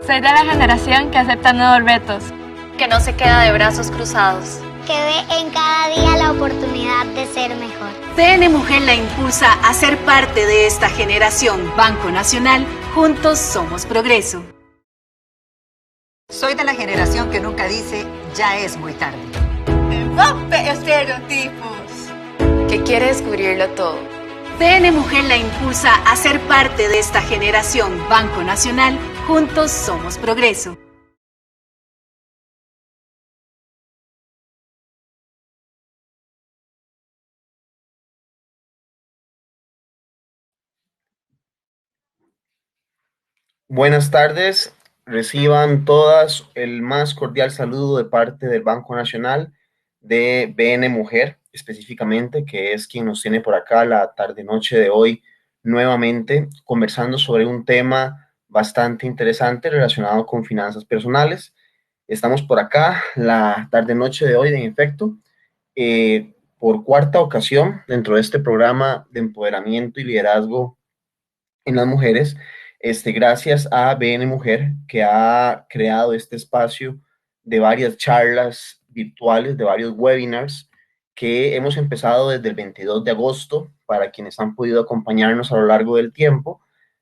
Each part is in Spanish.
Soy de la generación que acepta nuevos retos, que no se queda de brazos cruzados, que ve en cada día la oportunidad de ser mejor. CN Mujer la impulsa a ser parte de esta generación. Banco Nacional, juntos somos progreso. Soy de la generación que nunca dice, ya es muy tarde. ¡Rompe estereotipos! Que quiere descubrirlo todo. CN Mujer la impulsa a ser parte de esta generación. Banco Nacional, juntos somos progreso. Buenas tardes, reciban todas el más cordial saludo de parte del Banco Nacional de BN Mujer, específicamente, que es quien nos tiene por acá la tarde-noche de hoy, nuevamente conversando sobre un tema bastante interesante relacionado con finanzas personales. Estamos por acá la tarde-noche de hoy, en efecto, por cuarta ocasión dentro de este programa de empoderamiento y liderazgo en las mujeres, gracias a BN Mujer, que ha creado este espacio de varias charlas virtuales, de varios webinars que hemos empezado desde el 22 de agosto, para quienes han podido acompañarnos a lo largo del tiempo,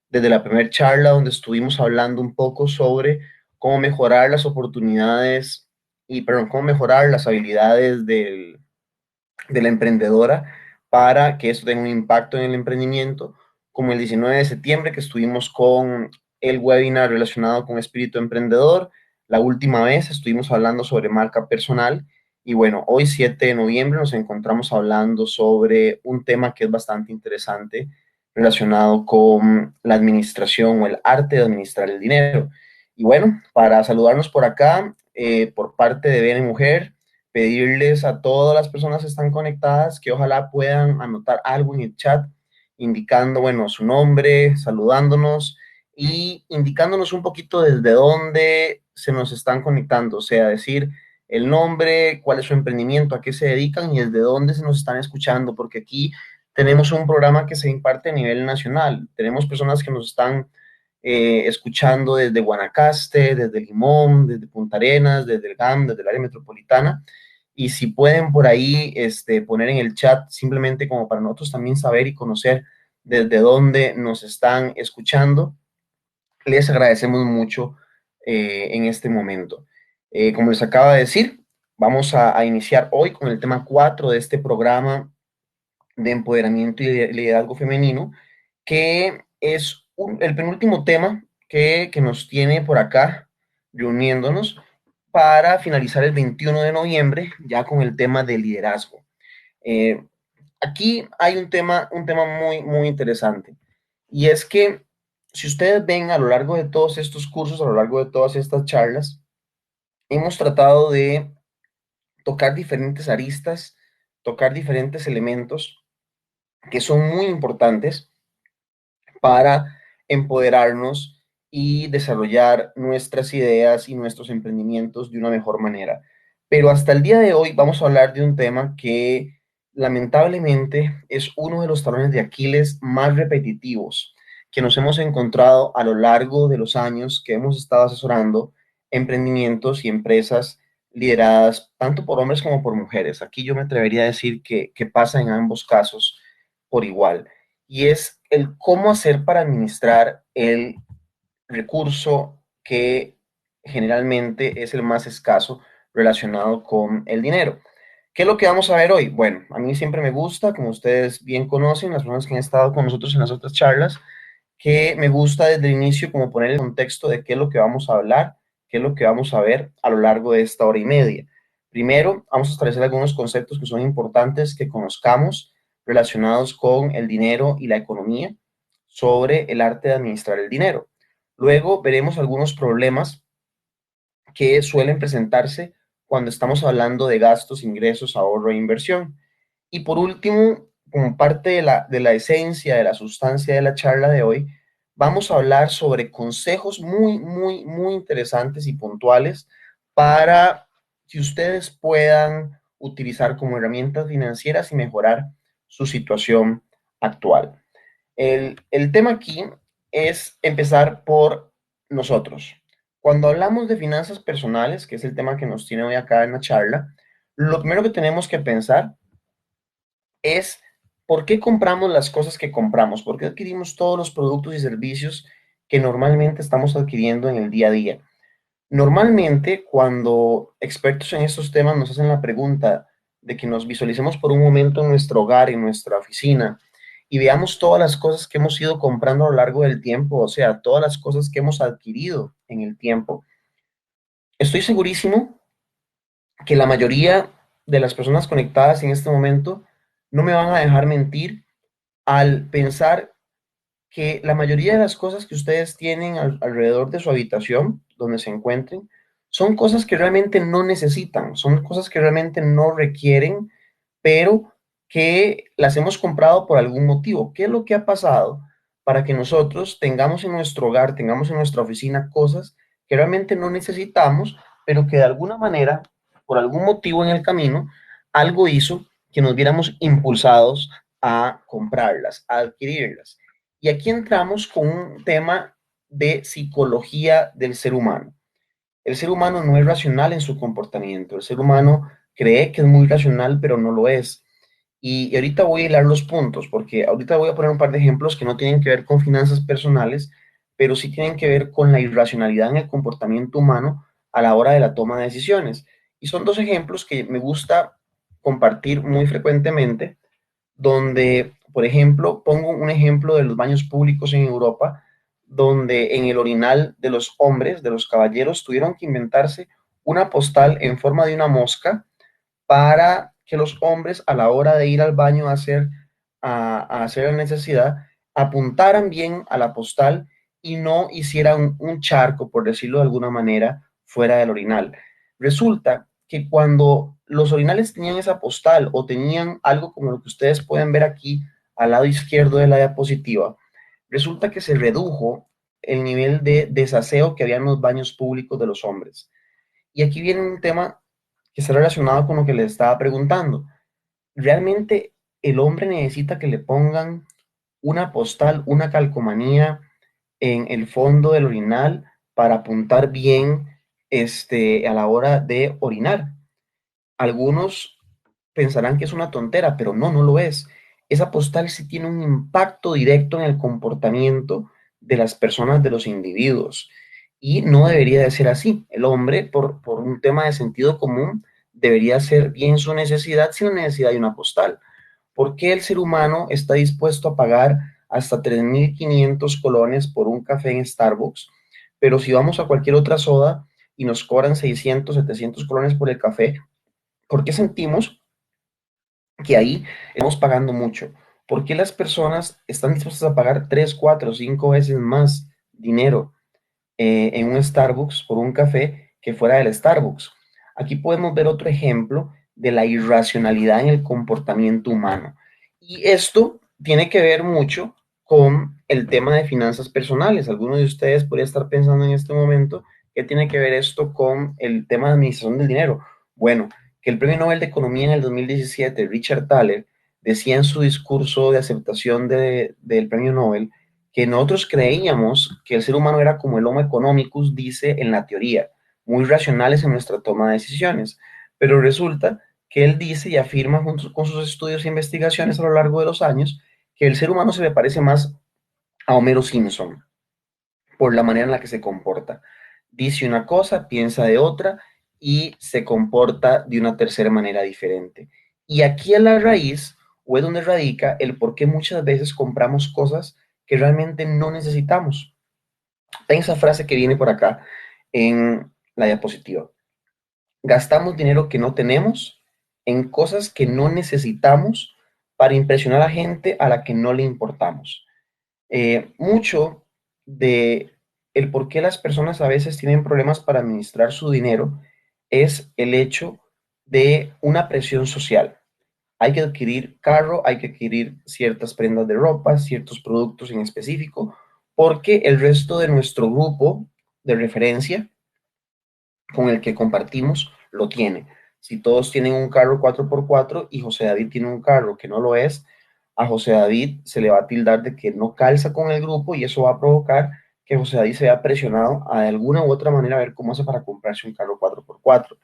desde la primera charla donde estuvimos hablando un poco sobre cómo mejorar las oportunidades cómo mejorar las habilidades de la emprendedora para que esto tenga un impacto en el emprendimiento, como el 19 de septiembre que estuvimos con el webinar relacionado con espíritu emprendedor. La última vez estuvimos hablando sobre marca personal y bueno, hoy 7 de noviembre nos encontramos hablando sobre un tema que es bastante interesante relacionado con la administración o el arte de administrar el dinero. Y bueno, para saludarnos por acá, por parte de BN Mujer, pedirles a todas las personas que están conectadas que ojalá puedan anotar algo en el chat indicando, bueno, su nombre, saludándonos y indicándonos un poquito desde dónde se nos están conectando, o sea, decir el nombre, cuál es su emprendimiento, a qué se dedican y desde dónde se nos están escuchando, porque aquí tenemos un programa que se imparte a nivel nacional. Tenemos personas que nos están escuchando desde Guanacaste, desde Limón, desde Punta Arenas, desde el GAM, desde el área metropolitana. Y si pueden por ahí poner en el chat, simplemente como para nosotros también saber y conocer desde dónde nos están escuchando, les agradecemos mucho en este momento. Como les acaba de decir, vamos a iniciar hoy con el tema 4 de este programa de empoderamiento y liderazgo femenino, que es el penúltimo tema que nos tiene por acá reuniéndonos para finalizar el 21 de noviembre ya con el tema de liderazgo. Aquí hay un tema muy, muy interesante, y es que si ustedes ven a lo largo de todos estos cursos, a lo largo de todas estas charlas, hemos tratado de tocar diferentes aristas, tocar diferentes elementos que son muy importantes para empoderarnos y desarrollar nuestras ideas y nuestros emprendimientos de una mejor manera. Pero hasta el día de hoy vamos a hablar de un tema que lamentablemente es uno de los talones de Aquiles más repetitivos que nos hemos encontrado a lo largo de los años que hemos estado asesorando emprendimientos y empresas lideradas tanto por hombres como por mujeres. Aquí yo me atrevería a decir que pasa en ambos casos por igual, y es el cómo hacer para administrar el recurso que generalmente es el más escaso relacionado con el dinero. ¿Qué es lo que vamos a ver hoy? Bueno, a mí siempre me gusta, como ustedes bien conocen, las personas que han estado con nosotros en las otras charlas, que me gusta desde el inicio como poner el contexto de qué es lo que vamos a hablar, qué es lo que vamos a ver a lo largo de esta hora y media. Primero, vamos a establecer algunos conceptos que son importantes que conozcamos relacionados con el dinero y la economía, sobre el arte de administrar el dinero. Luego veremos algunos problemas que suelen presentarse cuando estamos hablando de gastos, ingresos, ahorro e inversión. Y por último, como parte de la esencia, de la sustancia de la charla de hoy, vamos a hablar sobre consejos muy, muy, muy interesantes y puntuales para que ustedes puedan utilizar como herramientas financieras y mejorar su situación actual. El tema aquí es empezar por nosotros. Cuando hablamos de finanzas personales, que es el tema que nos tiene hoy acá en la charla, lo primero que tenemos que pensar es por qué compramos las cosas que compramos, por qué adquirimos todos los productos y servicios que normalmente estamos adquiriendo en el día a día. Normalmente, cuando expertos en estos temas nos hacen la pregunta de que nos visualicemos por un momento en nuestro hogar, en nuestra oficina, y veamos todas las cosas que hemos ido comprando a lo largo del tiempo, o sea, todas las cosas que hemos adquirido en el tiempo, estoy segurísimo que la mayoría de las personas conectadas en este momento no me van a dejar mentir al pensar que la mayoría de las cosas que ustedes tienen alrededor de su habitación, donde se encuentren, son cosas que realmente no necesitan, son cosas que realmente no requieren, pero que las hemos comprado por algún motivo. ¿Qué es lo que ha pasado para que nosotros tengamos en nuestro hogar, tengamos en nuestra oficina cosas que realmente no necesitamos, pero que de alguna manera, por algún motivo en el camino, algo hizo que nos viéramos impulsados a comprarlas, a adquirirlas? Y aquí entramos con un tema de psicología del ser humano. El ser humano no es racional en su comportamiento. El ser humano cree que es muy racional, pero no lo es. Y ahorita voy a hilar los puntos, porque ahorita voy a poner un par de ejemplos que no tienen que ver con finanzas personales, pero sí tienen que ver con la irracionalidad en el comportamiento humano a la hora de la toma de decisiones. Y son dos ejemplos que me gusta compartir muy frecuentemente, donde, por ejemplo, pongo un ejemplo de los baños públicos en Europa, donde en el orinal de los hombres, de los caballeros, tuvieron que inventarse una postal en forma de una mosca para que los hombres a la hora de ir al baño a hacer la necesidad, apuntaran bien a la postal y no hicieran un charco, por decirlo de alguna manera, fuera del orinal. Resulta que cuando los orinales tenían esa postal o tenían algo como lo que ustedes pueden ver aquí al lado izquierdo de la diapositiva, resulta que se redujo el nivel de desaseo que había en los baños públicos de los hombres. Y aquí viene un tema que está relacionado con lo que les estaba preguntando. ¿Realmente el hombre necesita que le pongan una postal, una calcomanía en el fondo del orinal para apuntar bien a la hora de orinar? Algunos pensarán que es una tontera, pero no, no lo es. Esa postal sí tiene un impacto directo en el comportamiento de las personas, de los individuos. Y no debería de ser así. El hombre, por un tema de sentido común, debería hacer bien su necesidad sin la necesidad de una postal. ¿Por qué el ser humano está dispuesto a pagar hasta 3.500 colones por un café en Starbucks? Pero si vamos a cualquier otra soda y nos cobran 600, 700 colones por el café, ¿por qué sentimos que ahí estamos pagando mucho? ¿Por qué las personas están dispuestas a pagar 3, 4, 5 veces más dinero en un Starbucks por un café que fuera del Starbucks? Aquí podemos ver otro ejemplo de la irracionalidad en el comportamiento humano. Y esto tiene que ver mucho con el tema de finanzas personales. Algunos de ustedes podrían estar pensando en este momento, ¿qué tiene que ver esto con el tema de administración del dinero? Bueno, que el Premio Nobel de Economía en el 2017, Richard Thaler, decía en su discurso de aceptación del Premio Nobel que nosotros creíamos que el ser humano era como el Homo economicus, dice en la teoría, muy racionales en nuestra toma de decisiones, pero resulta que él dice y afirma junto con sus estudios e investigaciones a lo largo de los años que el ser humano se le parece más a Homero Simpson por la manera en la que se comporta. Dice una cosa, piensa de otra y se comporta de una tercera manera diferente. Y aquí a la raíz, o es donde radica el por qué muchas veces compramos cosas que realmente no necesitamos. Ven esa frase que viene por acá en la diapositiva. Gastamos dinero que no tenemos en cosas que no necesitamos para impresionar a gente a la que no le importamos. Mucho de el por qué las personas a veces tienen problemas para administrar su dinero es el hecho de una presión social. Hay que adquirir carro, hay que adquirir ciertas prendas de ropa, ciertos productos en específico, porque el resto de nuestro grupo de referencia con el que compartimos lo tiene. Si todos tienen un carro 4x4 y José David tiene un carro que no lo es, a José David se le va a tildar de que no calza con el grupo y eso va a provocar que José David se vea presionado a de alguna u otra manera a ver cómo hace para comprarse un carro 4x4.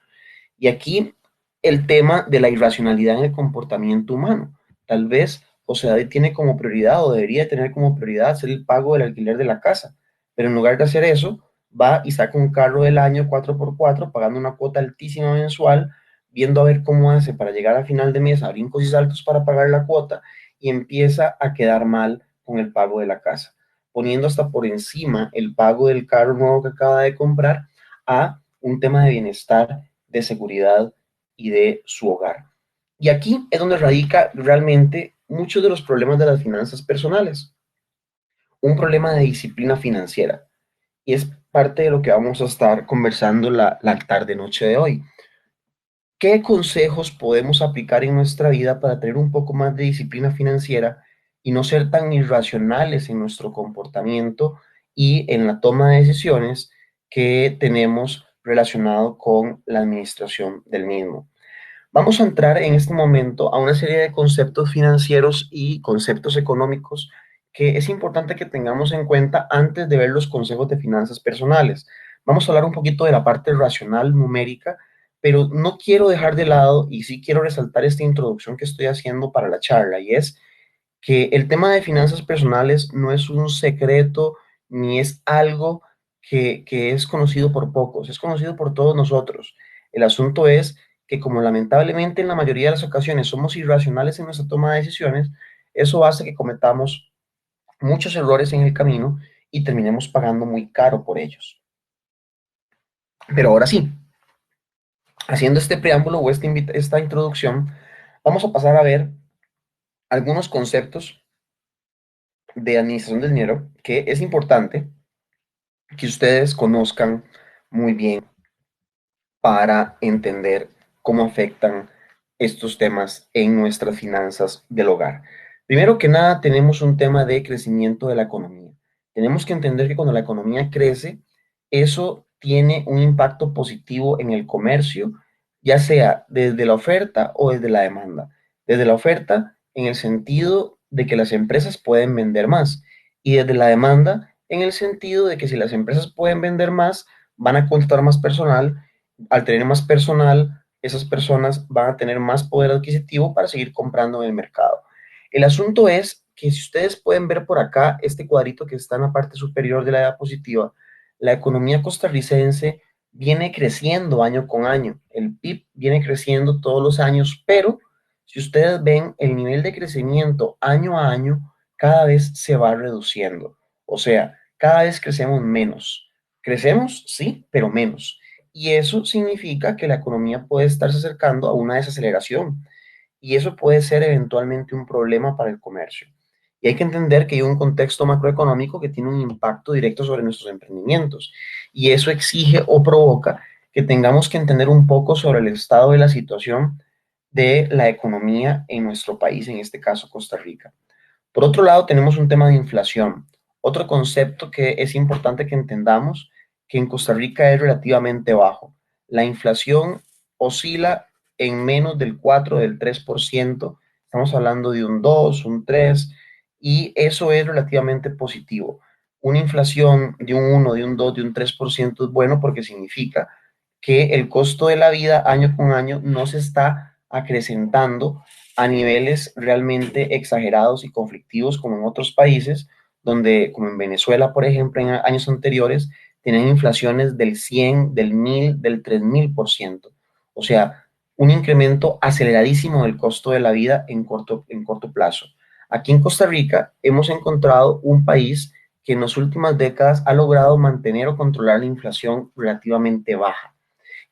Y aquí el tema de la irracionalidad en el comportamiento humano. Tal vez José David tiene como prioridad o debería tener como prioridad hacer el pago del alquiler de la casa, pero en lugar de hacer eso, va y saca un carro del año 4x4 pagando una cuota altísima mensual, viendo a ver cómo hace para llegar a final de mes a brincos y saltos para pagar la cuota y empieza a quedar mal con el pago de la casa, poniendo hasta por encima el pago del carro nuevo que acaba de comprar a un tema de bienestar, de seguridad y de su hogar. Y aquí es donde radica realmente muchos de los problemas de las finanzas personales. Un problema de disciplina financiera. Y es parte de lo que vamos a estar conversando la tarde-noche de hoy. ¿Qué consejos podemos aplicar en nuestra vida para tener un poco más de disciplina financiera y no ser tan irracionales en nuestro comportamiento y en la toma de decisiones que tenemos relacionado con la administración del mismo? Vamos a entrar en este momento a una serie de conceptos financieros y conceptos económicos que es importante que tengamos en cuenta antes de ver los consejos de finanzas personales. Vamos a hablar un poquito de la parte racional, numérica, pero no quiero dejar de lado y sí quiero resaltar esta introducción que estoy haciendo para la charla, y es que el tema de finanzas personales no es un secreto ni es algo que es conocido por pocos, es conocido por todos nosotros. El asunto es que como lamentablemente en la mayoría de las ocasiones somos irracionales en nuestra toma de decisiones, eso hace que cometamos muchos errores en el camino y terminemos pagando muy caro por ellos. Pero ahora sí, haciendo este preámbulo o esta introducción, vamos a pasar a ver algunos conceptos de administración del dinero que es importante que ustedes conozcan muy bien para entender cómo afectan estos temas en nuestras finanzas del hogar. Primero que nada, tenemos un tema de crecimiento de la economía. Tenemos que entender que cuando la economía crece, eso tiene un impacto positivo en el comercio, ya sea desde la oferta o desde la demanda. Desde la oferta, en el sentido de que las empresas pueden vender más, y desde la demanda, en el sentido de que si las empresas pueden vender más, van a contratar más personal. Al tener más personal, esas personas van a tener más poder adquisitivo para seguir comprando en el mercado. El asunto es que si ustedes pueden ver por acá este cuadrito que está en la parte superior de la diapositiva, la economía costarricense viene creciendo año con año. El PIB viene creciendo todos los años, pero si ustedes ven el nivel de crecimiento año a año, cada vez se va reduciendo. O sea, cada vez crecemos menos. Crecemos, sí, pero menos. Y eso significa que la economía puede estarse acercando a una desaceleración. Y eso puede ser eventualmente un problema para el comercio. Y hay que entender que hay un contexto macroeconómico que tiene un impacto directo sobre nuestros emprendimientos. Y eso exige o provoca que tengamos que entender un poco sobre el estado de la situación de la economía en nuestro país, en este caso Costa Rica. Por otro lado, tenemos un tema de inflación. Otro concepto que es importante que entendamos, que en Costa Rica es relativamente bajo. La inflación oscila en menos del 4, del 3%. Estamos hablando de un 2, un 3, y eso es relativamente positivo. Una inflación de un 1, de un 2, de un 3% es bueno porque significa que el costo de la vida año con año no se está acrecentando a niveles realmente exagerados y conflictivos como en otros países, donde, como en Venezuela, por ejemplo, en años anteriores, tenían inflaciones del 100, del 1000, del 3000%. O sea, un incremento aceleradísimo del costo de la vida en corto plazo. Aquí en Costa Rica hemos encontrado un país que en las últimas décadas ha logrado mantener o controlar la inflación relativamente baja.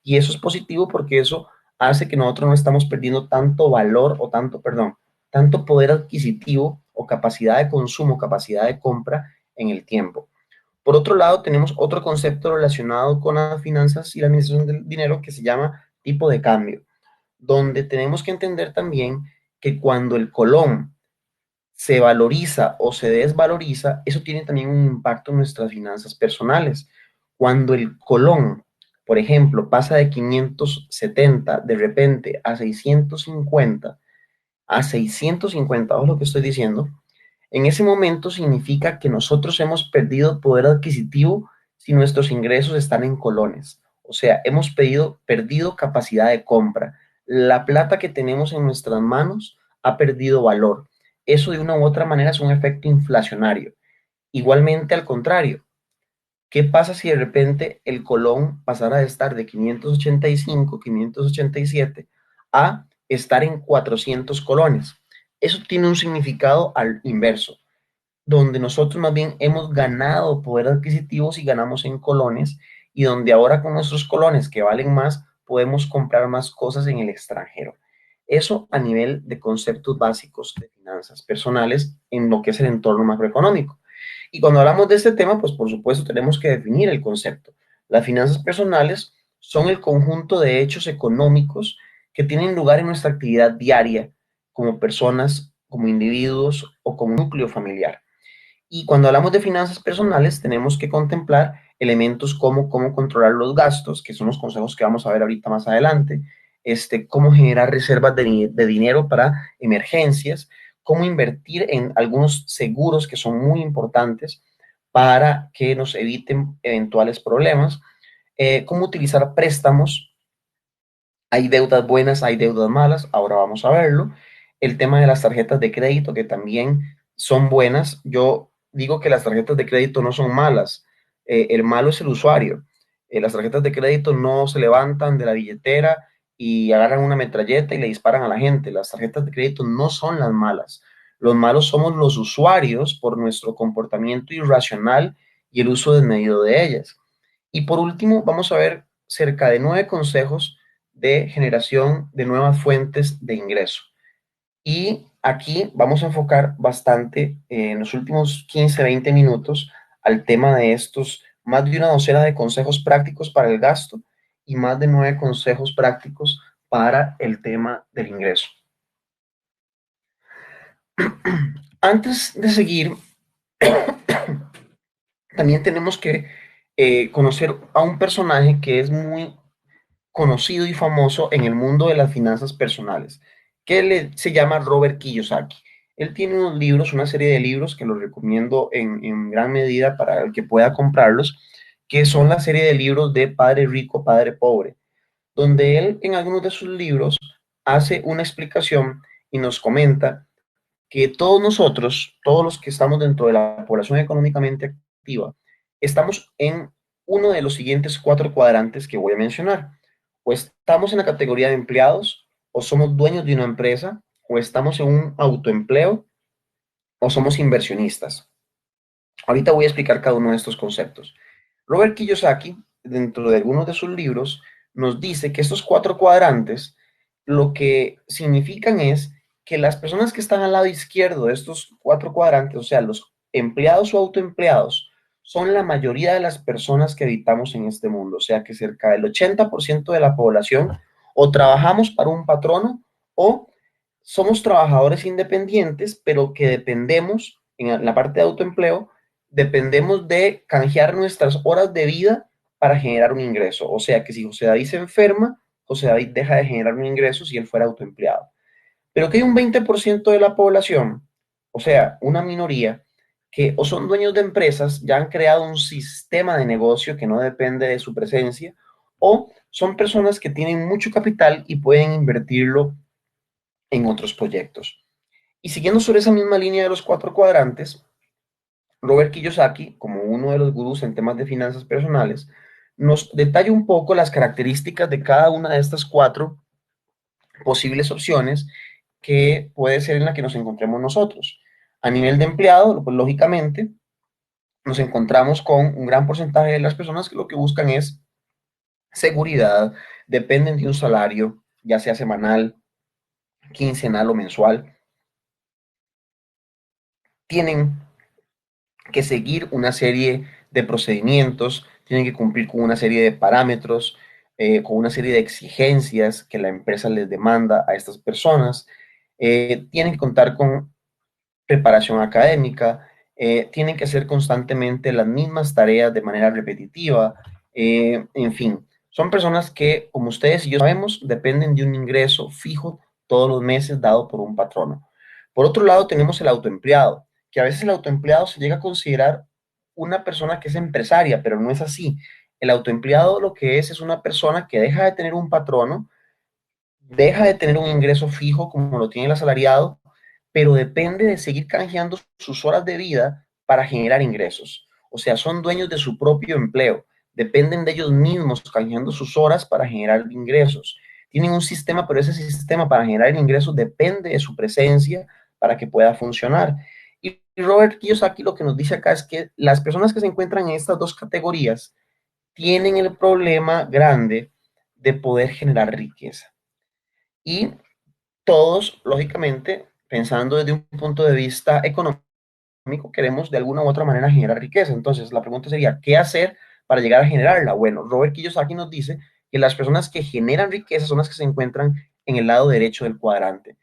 Y eso es positivo porque eso hace que nosotros no estamos perdiendo tanto valor o tanto poder adquisitivo o capacidad de consumo, capacidad de compra en el tiempo. Por otro lado, tenemos otro concepto relacionado con las finanzas y la administración del dinero que se llama tipo de cambio, donde tenemos que entender también que cuando el colón se valoriza o se desvaloriza, eso tiene también un impacto en nuestras finanzas personales. Cuando el colón, por ejemplo, pasa de 570 de repente a 650, ojo lo que estoy diciendo, En ese momento significa que nosotros hemos perdido poder adquisitivo si nuestros ingresos están en colones. O sea, hemos perdido capacidad de compra. La plata que tenemos en nuestras manos ha perdido valor. Eso de una u otra manera es un efecto inflacionario. Igualmente al contrario, ¿qué pasa si de repente el colón pasara de estar de 585, 587 a estar en 400 colones? Eso tiene un significado al inverso, donde nosotros más bien hemos ganado poder adquisitivo si ganamos en colones y donde ahora con nuestros colones que valen más podemos comprar más cosas en el extranjero. Eso a nivel de conceptos básicos de finanzas personales en lo que es el entorno macroeconómico. Y cuando hablamos de este tema, pues por supuesto tenemos que definir el concepto. Las finanzas personales son el conjunto de hechos económicos que tienen lugar en nuestra actividad diaria como personas, como individuos o como núcleo familiar. Y cuando hablamos de finanzas personales, tenemos que contemplar elementos como cómo controlar los gastos, que son los consejos que vamos a ver ahorita más adelante, cómo generar reservas de dinero para emergencias, cómo invertir en algunos seguros que son muy importantes para que nos eviten eventuales problemas, cómo utilizar préstamos. Hay deudas buenas, hay deudas malas, ahora vamos a verlo. El tema de las tarjetas de crédito, que también son buenas. Yo digo que las tarjetas de crédito no son malas, el malo es el usuario. Las tarjetas de crédito no se levantan de la billetera y agarran una metralleta y le disparan a la gente. Las tarjetas de crédito no son las malas. Los malos somos los usuarios por nuestro comportamiento irracional y el uso desmedido de ellas. Y por último, vamos a ver cerca de 9 consejos de generación de nuevas fuentes de ingreso. Y aquí vamos a enfocar bastante en los últimos 15, 20 minutos al tema de estos más de una docena de consejos prácticos para el gasto y más de 9 consejos prácticos para el tema del ingreso. Antes de seguir, también tenemos que conocer a un personaje que es muy conocido y famoso en el mundo de las finanzas personales, que se llama Robert Kiyosaki. Él tiene unos libros, una serie de libros que los recomiendo en gran medida para el que pueda comprarlos, que son la serie de libros de Padre Rico, Padre Pobre, donde él en algunos de sus libros hace una explicación y nos comenta que todos nosotros, todos los que estamos dentro de la población económicamente activa, estamos en uno de los siguientes 4 cuadrantes que voy a mencionar. O estamos en la categoría de empleados, o somos dueños de una empresa, o estamos en un autoempleo, o somos inversionistas. Ahorita voy a explicar cada uno de estos conceptos. Robert Kiyosaki, dentro de algunos de sus libros, nos dice que estos 4 cuadrantes lo que significan es que las personas que están al lado izquierdo de estos 4 cuadrantes, o sea, los empleados o autoempleados, son la mayoría de las personas que habitamos en este mundo. O sea, que cerca del 80% de la población o trabajamos para un patrono o somos trabajadores independientes, pero que dependemos, en la parte de autoempleo, dependemos de canjear nuestras horas de vida para generar un ingreso. O sea, que si José David se enferma, José David deja de generar un ingreso si él fuera autoempleado. Pero que hay un 20% de la población, o sea, una minoría, que o son dueños de empresas, ya han creado un sistema de negocio que no depende de su presencia, o son personas que tienen mucho capital y pueden invertirlo en otros proyectos. Y siguiendo sobre esa misma línea de los 4 cuadrantes, Robert Kiyosaki, como uno de los gurús en temas de finanzas personales, nos detalla un poco las características de cada una de estas 4 posibles opciones que puede ser en la que nos encontremos nosotros. A nivel de empleado, pues lógicamente, nos encontramos con un gran porcentaje de las personas que lo que buscan es seguridad, dependen de un salario, ya sea semanal, quincenal o mensual. Tienen que seguir una serie de procedimientos, tienen que cumplir con una serie de parámetros, con una serie de exigencias que la empresa les demanda a estas personas. Tienen que contar con preparación académica, tienen que hacer constantemente las mismas tareas de manera repetitiva, en fin, son personas que, como ustedes y yo sabemos, dependen de un ingreso fijo todos los meses dado por un patrono. Por otro lado, tenemos el autoempleado, que a veces el autoempleado se llega a considerar una persona que es empresaria, pero no es así. El autoempleado lo que es una persona que deja de tener un patrono, deja de tener un ingreso fijo como lo tiene el asalariado, pero depende de seguir canjeando sus horas de vida para generar ingresos. O sea, son dueños de su propio empleo, dependen de ellos mismos canjeando sus horas para generar ingresos. Tienen un sistema, pero ese sistema para generar ingresos depende de su presencia para que pueda funcionar. Y Robert Kiyosaki lo que nos dice acá es que las personas que se encuentran en estas dos categorías tienen el problema grande de poder generar riqueza. Y todos, lógicamente, pensando desde un punto de vista económico, queremos de alguna u otra manera generar riqueza. Entonces, la pregunta sería, ¿qué hacer para llegar a generarla? Bueno, Robert Kiyosaki nos dice que las personas que generan riqueza son las que se encuentran en el lado derecho del cuadrante.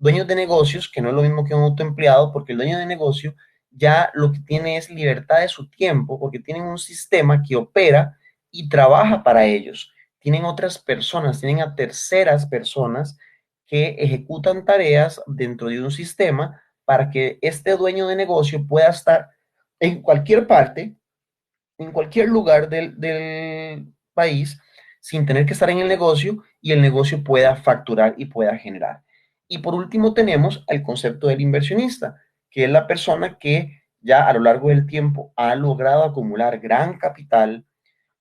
Dueños de negocios, que no es lo mismo que un autoempleado, porque el dueño de negocio ya lo que tiene es libertad de su tiempo, porque tienen un sistema que opera y trabaja para ellos. Tienen otras personas, tienen a terceras personas que ejecutan tareas dentro de un sistema para que este dueño de negocio pueda estar en cualquier parte, en cualquier lugar del país, sin tener que estar en el negocio y el negocio pueda facturar y pueda generar. Y por último tenemos el concepto del inversionista, que es la persona que ya a lo largo del tiempo ha logrado acumular gran capital.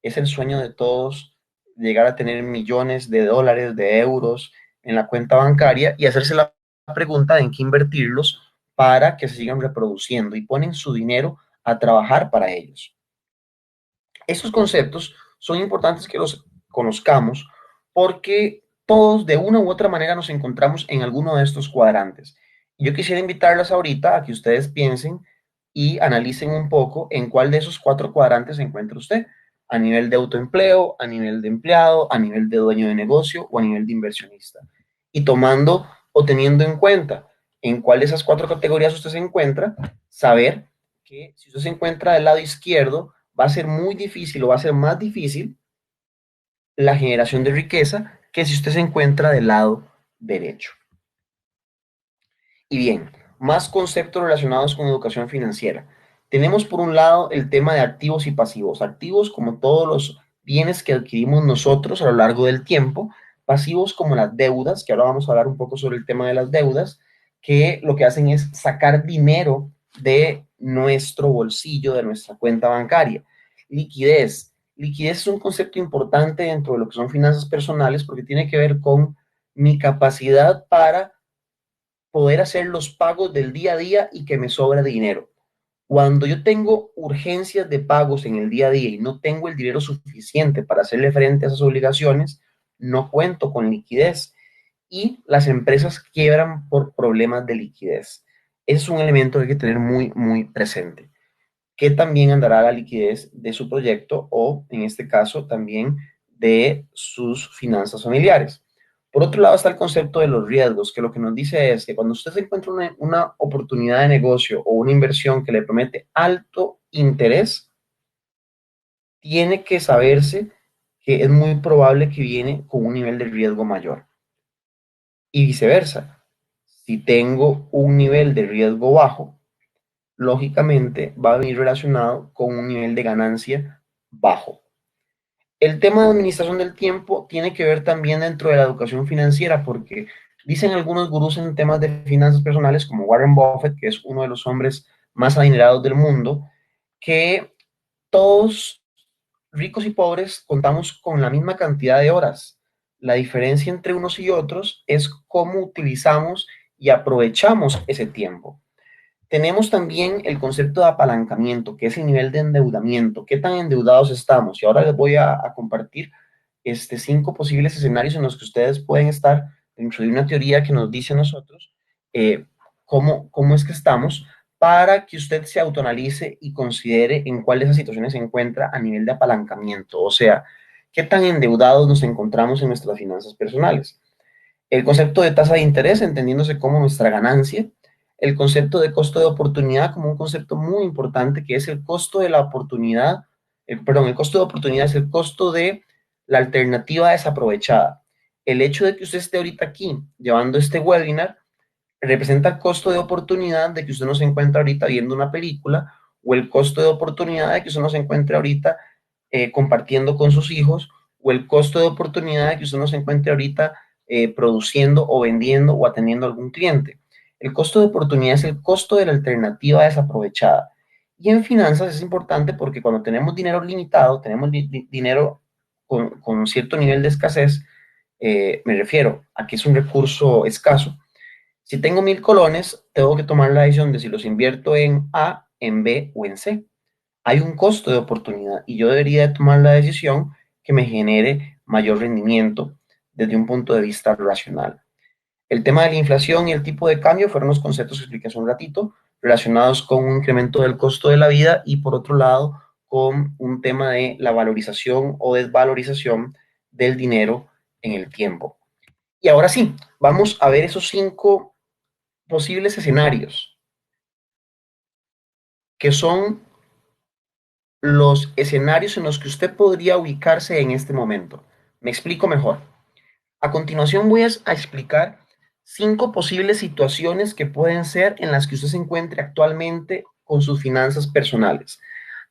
Es el sueño de todos llegar a tener millones de dólares, de euros en la cuenta bancaria y hacerse la pregunta de en qué invertirlos para que se sigan reproduciendo y ponen su dinero a trabajar para ellos. Estos conceptos son importantes que los conozcamos porque todos de una u otra manera nos encontramos en alguno de estos cuadrantes. Yo quisiera invitarlas ahorita a que ustedes piensen y analicen un poco en cuál de esos 4 cuadrantes se encuentra usted, a nivel de autoempleo, a nivel de empleado, a nivel de dueño de negocio o a nivel de inversionista. Y tomando o teniendo en cuenta en cuál de esas 4 categorías usted se encuentra, saber que si usted se encuentra del lado izquierdo, va a ser muy difícil o va a ser más difícil la generación de riqueza que si usted se encuentra del lado derecho. Y bien, más conceptos relacionados con educación financiera. Tenemos por un lado el tema de activos y pasivos. Activos como todos los bienes que adquirimos nosotros a lo largo del tiempo. Pasivos como las deudas, que ahora vamos a hablar un poco sobre el tema de las deudas, que lo que hacen es sacar dinero de nuestro bolsillo, de nuestra cuenta bancaria. Liquidez. Liquidez es un concepto importante dentro de lo que son finanzas personales porque tiene que ver con mi capacidad para poder hacer los pagos del día a día y que me sobra dinero. Cuando yo tengo urgencias de pagos en el día a día y no tengo el dinero suficiente para hacerle frente a esas obligaciones, no cuento con liquidez y las empresas quiebran por problemas de liquidez. Ese es un elemento que hay que tener muy, muy presente. Que también andará la liquidez de su proyecto o, en este caso, también de sus finanzas familiares. Por otro lado está el concepto de los riesgos, que lo que nos dice es que cuando usted se encuentra una oportunidad de negocio o una inversión que le promete alto interés, tiene que saberse que es muy probable que viene con un nivel de riesgo mayor. Y viceversa, si tengo un nivel de riesgo bajo, lógicamente va a venir relacionado con un nivel de ganancia bajo. El tema de administración del tiempo tiene que ver también dentro de la educación financiera, porque dicen algunos gurús en temas de finanzas personales, como Warren Buffett, que es uno de los hombres más adinerados del mundo, que todos, ricos y pobres, contamos con la misma cantidad de horas. La diferencia entre unos y otros es cómo utilizamos y aprovechamos ese tiempo. Tenemos también el concepto de apalancamiento, que es el nivel de endeudamiento. ¿Qué tan endeudados estamos? Y ahora les voy a compartir 5 posibles escenarios en los que ustedes pueden estar dentro de una teoría que nos dice a nosotros cómo es que estamos para que usted se autoanalice y considere en cuál de esas situaciones se encuentra a nivel de apalancamiento. O sea, ¿qué tan endeudados nos encontramos en nuestras finanzas personales? El concepto de tasa de interés, entendiéndose como nuestra ganancia. El concepto de costo de oportunidad como un concepto muy importante que es el costo de la oportunidad, el costo de oportunidad es el costo de la alternativa desaprovechada. El hecho de que usted esté ahorita aquí llevando este webinar representa el costo de oportunidad de que usted no se encuentra ahorita viendo una película, o el costo de oportunidad de que usted no se encuentre ahorita compartiendo con sus hijos, o el costo de oportunidad de que usted no se encuentre ahorita produciendo o vendiendo o atendiendo a algún cliente. El costo de oportunidad es el costo de la alternativa desaprovechada. Y en finanzas es importante porque cuando tenemos dinero limitado, tenemos dinero con cierto nivel de escasez, me refiero a que es un recurso escaso. Si tengo 1000 colones, tengo que tomar la decisión de si los invierto en A, en B o en C. Hay un costo de oportunidad y yo debería de tomar la decisión que me genere mayor rendimiento desde un punto de vista racional. El tema de la inflación y el tipo de cambio fueron los conceptos que expliqué hace un ratito, relacionados con un incremento del costo de la vida y por otro lado con un tema de la valorización o desvalorización del dinero en el tiempo. Y ahora sí, vamos a ver esos 5 posibles escenarios, que son los escenarios en los que usted podría ubicarse en este momento. Me explico mejor. A continuación voy a explicar 5 posibles situaciones que pueden ser en las que usted se encuentre actualmente con sus finanzas personales.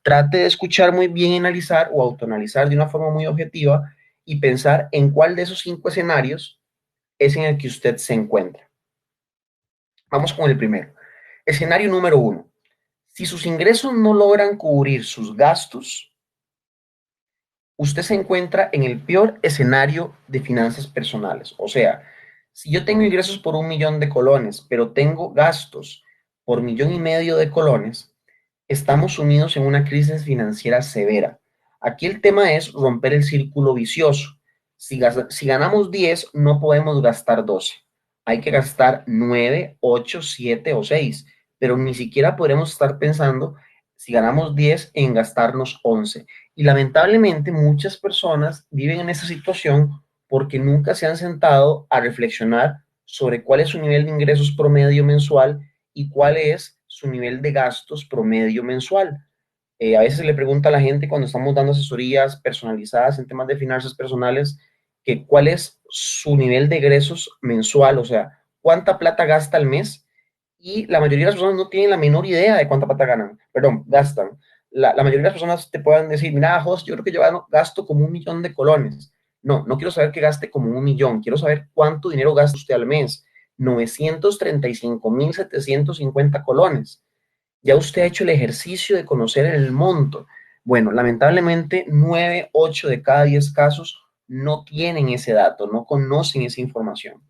Trate de escuchar muy bien y analizar o autoanalizar de una forma muy objetiva y pensar en cuál de esos 5 escenarios es en el que usted se encuentra. Vamos con el primero. Escenario número 1. Si sus ingresos no logran cubrir sus gastos, usted se encuentra en el peor escenario de finanzas personales. O sea, si yo tengo ingresos por 1.000.000 de colones, pero tengo gastos por 1.500.000 de colones, estamos sumidos en una crisis financiera severa. Aquí el tema es romper el círculo vicioso. Si ganamos 10, no podemos gastar 12. Hay que gastar 9, 8, 7 o 6, pero ni siquiera podremos estar pensando, si ganamos 10, en gastarnos 11. Y lamentablemente muchas personas viven en esa situación porque nunca se han sentado a reflexionar sobre cuál es su nivel de ingresos promedio mensual y cuál es su nivel de gastos promedio mensual. A veces se le pregunta a la gente cuando estamos dando asesorías personalizadas en temas de finanzas personales que cuál es su nivel de egresos mensual, o sea, cuánta plata gasta al mes, y la mayoría de las personas no tienen la menor idea de cuánta plata gastan. La mayoría de las personas te pueden decir, mira, Jos, yo creo que yo gasto como 1.000.000 de colones. No, no quiero saber que gaste como 1.000.000, quiero saber cuánto dinero gasta usted al mes. 935.750 colones. Ya usted ha hecho el ejercicio de conocer el monto. Bueno, lamentablemente 9, 8 de cada 10 casos no tienen ese dato, no conocen esa información.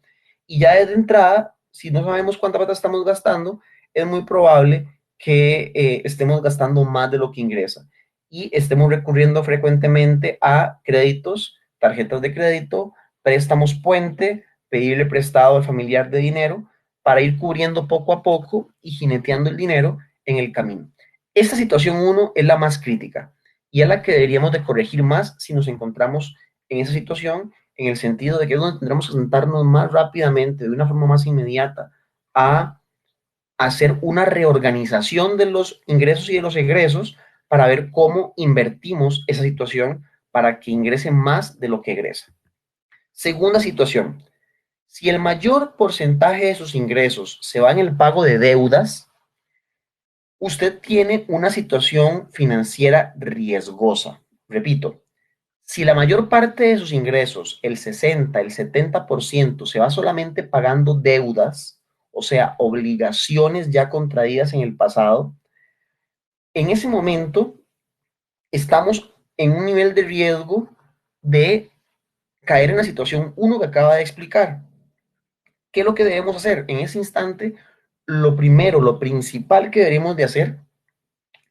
Y ya desde entrada, si no sabemos cuánta plata estamos gastando, es muy probable que estemos gastando más de lo que ingresa y estemos recurriendo frecuentemente a créditos, tarjetas de crédito, préstamos puente, pedirle prestado al familiar de dinero para ir cubriendo poco a poco y jineteando el dinero en el camino. Esta situación 1 es la más crítica y es la que deberíamos de corregir más si nos encontramos en esa situación, en el sentido de que es donde tendremos que sentarnos más rápidamente, de una forma más inmediata, a hacer una reorganización de los ingresos y de los egresos para ver cómo invertimos esa situación para que ingrese más de lo que egresa. Segunda situación, si el mayor porcentaje de sus ingresos se va en el pago de deudas, usted tiene una situación financiera riesgosa. Repito, si la mayor parte de sus ingresos, el 60, el 70%, se va solamente pagando deudas, o sea, obligaciones ya contraídas en el pasado, en ese momento estamos en un nivel de riesgo de caer en la situación 1 que acaba de explicar. ¿Qué es lo que debemos hacer? En ese instante, lo primero, lo principal que deberíamos de hacer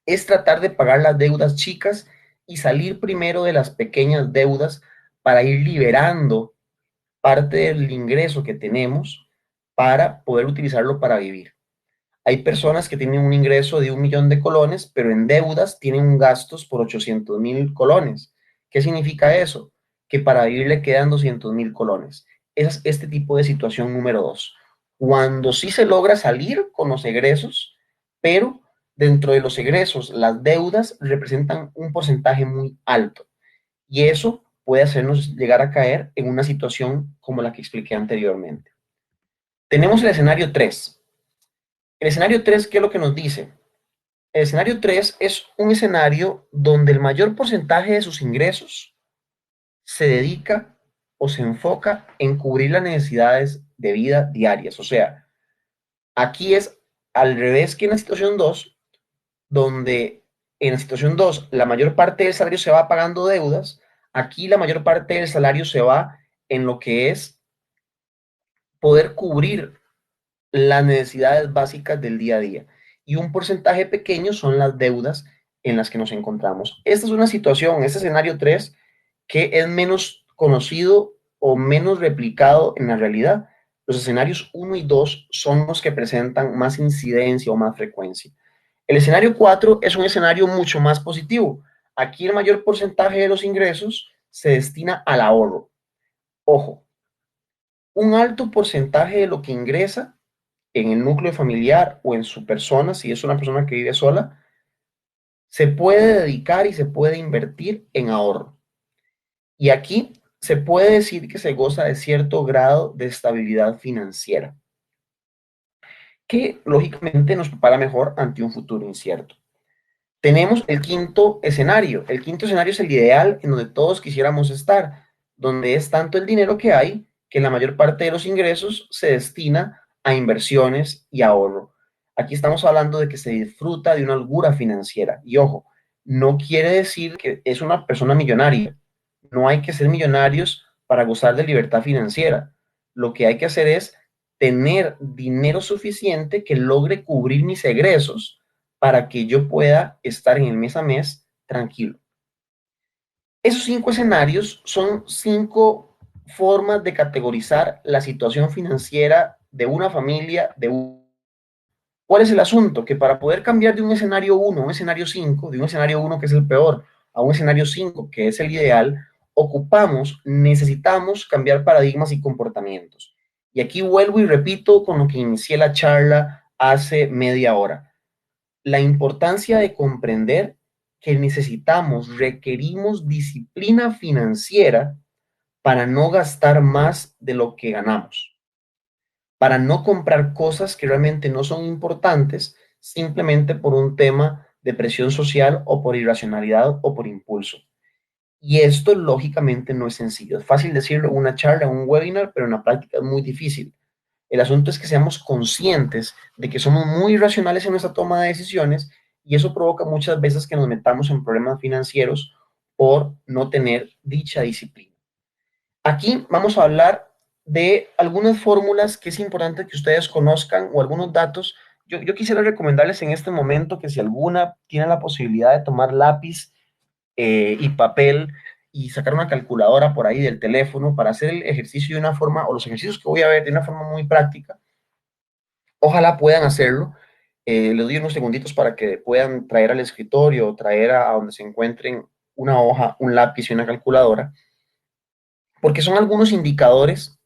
es tratar de pagar las deudas chicas y salir primero de las pequeñas deudas para ir liberando parte del ingreso que tenemos para poder utilizarlo para vivir. Hay personas que tienen un ingreso de 1.000.000 de colones, pero en deudas tienen gastos por 800.000 colones. ¿Qué significa eso? Que para vivir le quedan 200.000 colones. Es este tipo de situación número 2. Cuando sí se logra salir con los egresos, pero dentro de los egresos, las deudas representan un porcentaje muy alto. Y eso puede hacernos llegar a caer en una situación como la que expliqué anteriormente. Tenemos el escenario 3. El escenario 3, ¿qué es lo que nos dice? El escenario 3 es un escenario donde el mayor porcentaje de sus ingresos se dedica o se enfoca en cubrir las necesidades de vida diarias. O sea, aquí es al revés que en la situación 2, donde en la situación 2 la mayor parte del salario se va pagando deudas, aquí la mayor parte del salario se va en lo que es poder cubrir las necesidades básicas del día a día. Y un porcentaje pequeño son las deudas en las que nos encontramos. Esta es una situación, este escenario 3, que es menos conocido o menos replicado en la realidad. Los escenarios 1 y 2 son los que presentan más incidencia o más frecuencia. El escenario 4 es un escenario mucho más positivo. Aquí el mayor porcentaje de los ingresos se destina al ahorro. Ojo, un alto porcentaje de lo que ingresa en el núcleo familiar o en su persona, si es una persona que vive sola, se puede dedicar y se puede invertir en ahorro. Y aquí se puede decir que se goza de cierto grado de estabilidad financiera, que lógicamente nos prepara mejor ante un futuro incierto. Tenemos el quinto escenario. El quinto escenario es el ideal en donde todos quisiéramos estar, donde es tanto el dinero que hay que la mayor parte de los ingresos se destina a inversiones y ahorro. Aquí estamos hablando de que se disfruta de una holgura financiera. Y ojo, no quiere decir que es una persona millonaria. No hay que ser millonarios para gozar de libertad financiera. Lo que hay que hacer es tener dinero suficiente que logre cubrir mis egresos para que yo pueda estar en el mes a mes tranquilo. Esos 5 escenarios son 5 formas de categorizar la situación financiera de una familia, ¿Cuál es el asunto? Que para poder cambiar de un escenario 1 a un escenario 5, de un escenario 1 que es el peor, a un escenario 5 que es el ideal, necesitamos cambiar paradigmas y comportamientos. Y aquí vuelvo y repito con lo que inicié la charla hace media hora. La importancia de comprender que requerimos disciplina financiera para no gastar más de lo que ganamos, para no comprar cosas que realmente no son importantes simplemente por un tema de presión social o por irracionalidad o por impulso. Y esto lógicamente no es sencillo. Es fácil decirlo en una charla, en un webinar, pero en la práctica es muy difícil. El asunto es que seamos conscientes de que somos muy racionales en nuestra toma de decisiones y eso provoca muchas veces que nos metamos en problemas financieros por no tener dicha disciplina. Aquí vamos a hablar de algunas fórmulas que es importante que ustedes conozcan o algunos datos. Yo quisiera recomendarles en este momento que si alguna tiene la posibilidad de tomar lápiz y papel y sacar una calculadora por ahí del teléfono para hacer el ejercicio de una forma, o los ejercicios que voy a ver de una forma muy práctica, ojalá puedan hacerlo. Les doy unos segunditos para que puedan traer al escritorio o traer a donde se encuentren una hoja, un lápiz y una calculadora, porque son algunos indicadores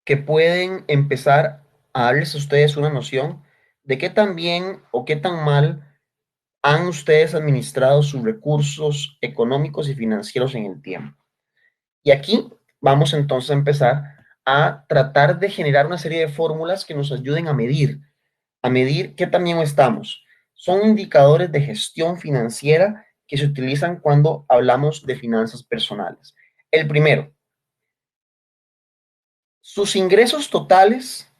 que pueden empezar a darles a ustedes una noción de qué tan bien o qué tan mal han ustedes administrado sus recursos económicos y financieros en el tiempo. Y aquí vamos entonces a empezar a tratar de generar una serie de fórmulas que nos ayuden a medir qué tan bien estamos. Son indicadores de gestión financiera que se utilizan cuando hablamos de finanzas personales. El primero, sus ingresos totales,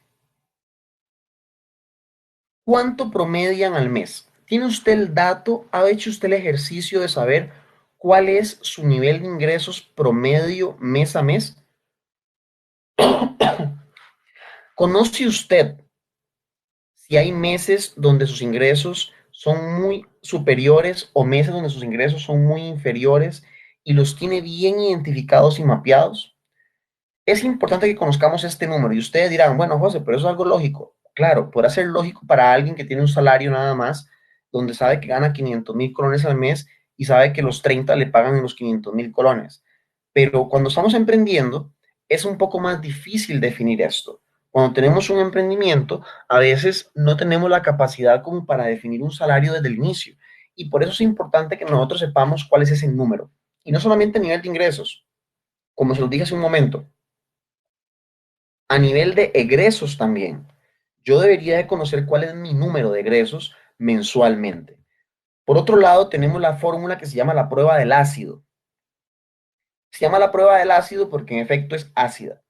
¿cuánto promedian al mes? ¿Tiene usted el dato? ¿Ha hecho usted el ejercicio de saber cuál es su nivel de ingresos promedio mes a mes? ¿Conoce usted si hay meses donde sus ingresos son muy superiores o meses donde sus ingresos son muy inferiores y los tiene bien identificados y mapeados? Es importante que conozcamos este número y ustedes dirán, bueno, José, pero eso es algo lógico. Claro, podrá ser lógico para alguien que tiene un salario nada más, donde sabe que gana 500,000 colones al mes y sabe que los 30 le pagan los 500,000 colones. Pero cuando estamos emprendiendo, es un poco más difícil definir esto. Cuando tenemos un emprendimiento, a veces no tenemos la capacidad como para definir un salario desde el inicio. Y por eso es importante que nosotros sepamos cuál es ese número. Y no solamente a nivel de ingresos, como se los dije hace un momento. A nivel de egresos también, yo debería de conocer cuál es mi número de egresos mensualmente. Por otro lado, tenemos la fórmula que se llama la prueba del ácido. Se llama la prueba del ácido porque en efecto es ácida.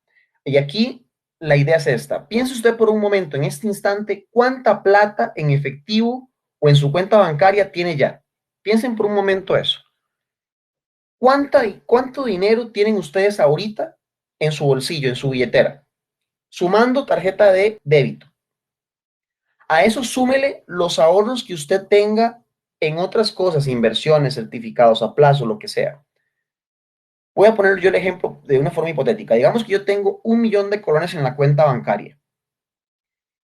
Y aquí la idea es esta. Piense usted por un momento, en este instante, cuánta plata en efectivo o en su cuenta bancaria tiene ya. Piensen por un momento eso. ¿Cuánto dinero tienen ustedes ahorita en su bolsillo, en su billetera? Sumando tarjeta de débito. A eso súmele los ahorros que usted tenga en otras cosas, inversiones, certificados a plazo, lo que sea. Voy a poner yo el ejemplo de una forma hipotética. Digamos que yo tengo 1 millón de colones en la cuenta bancaria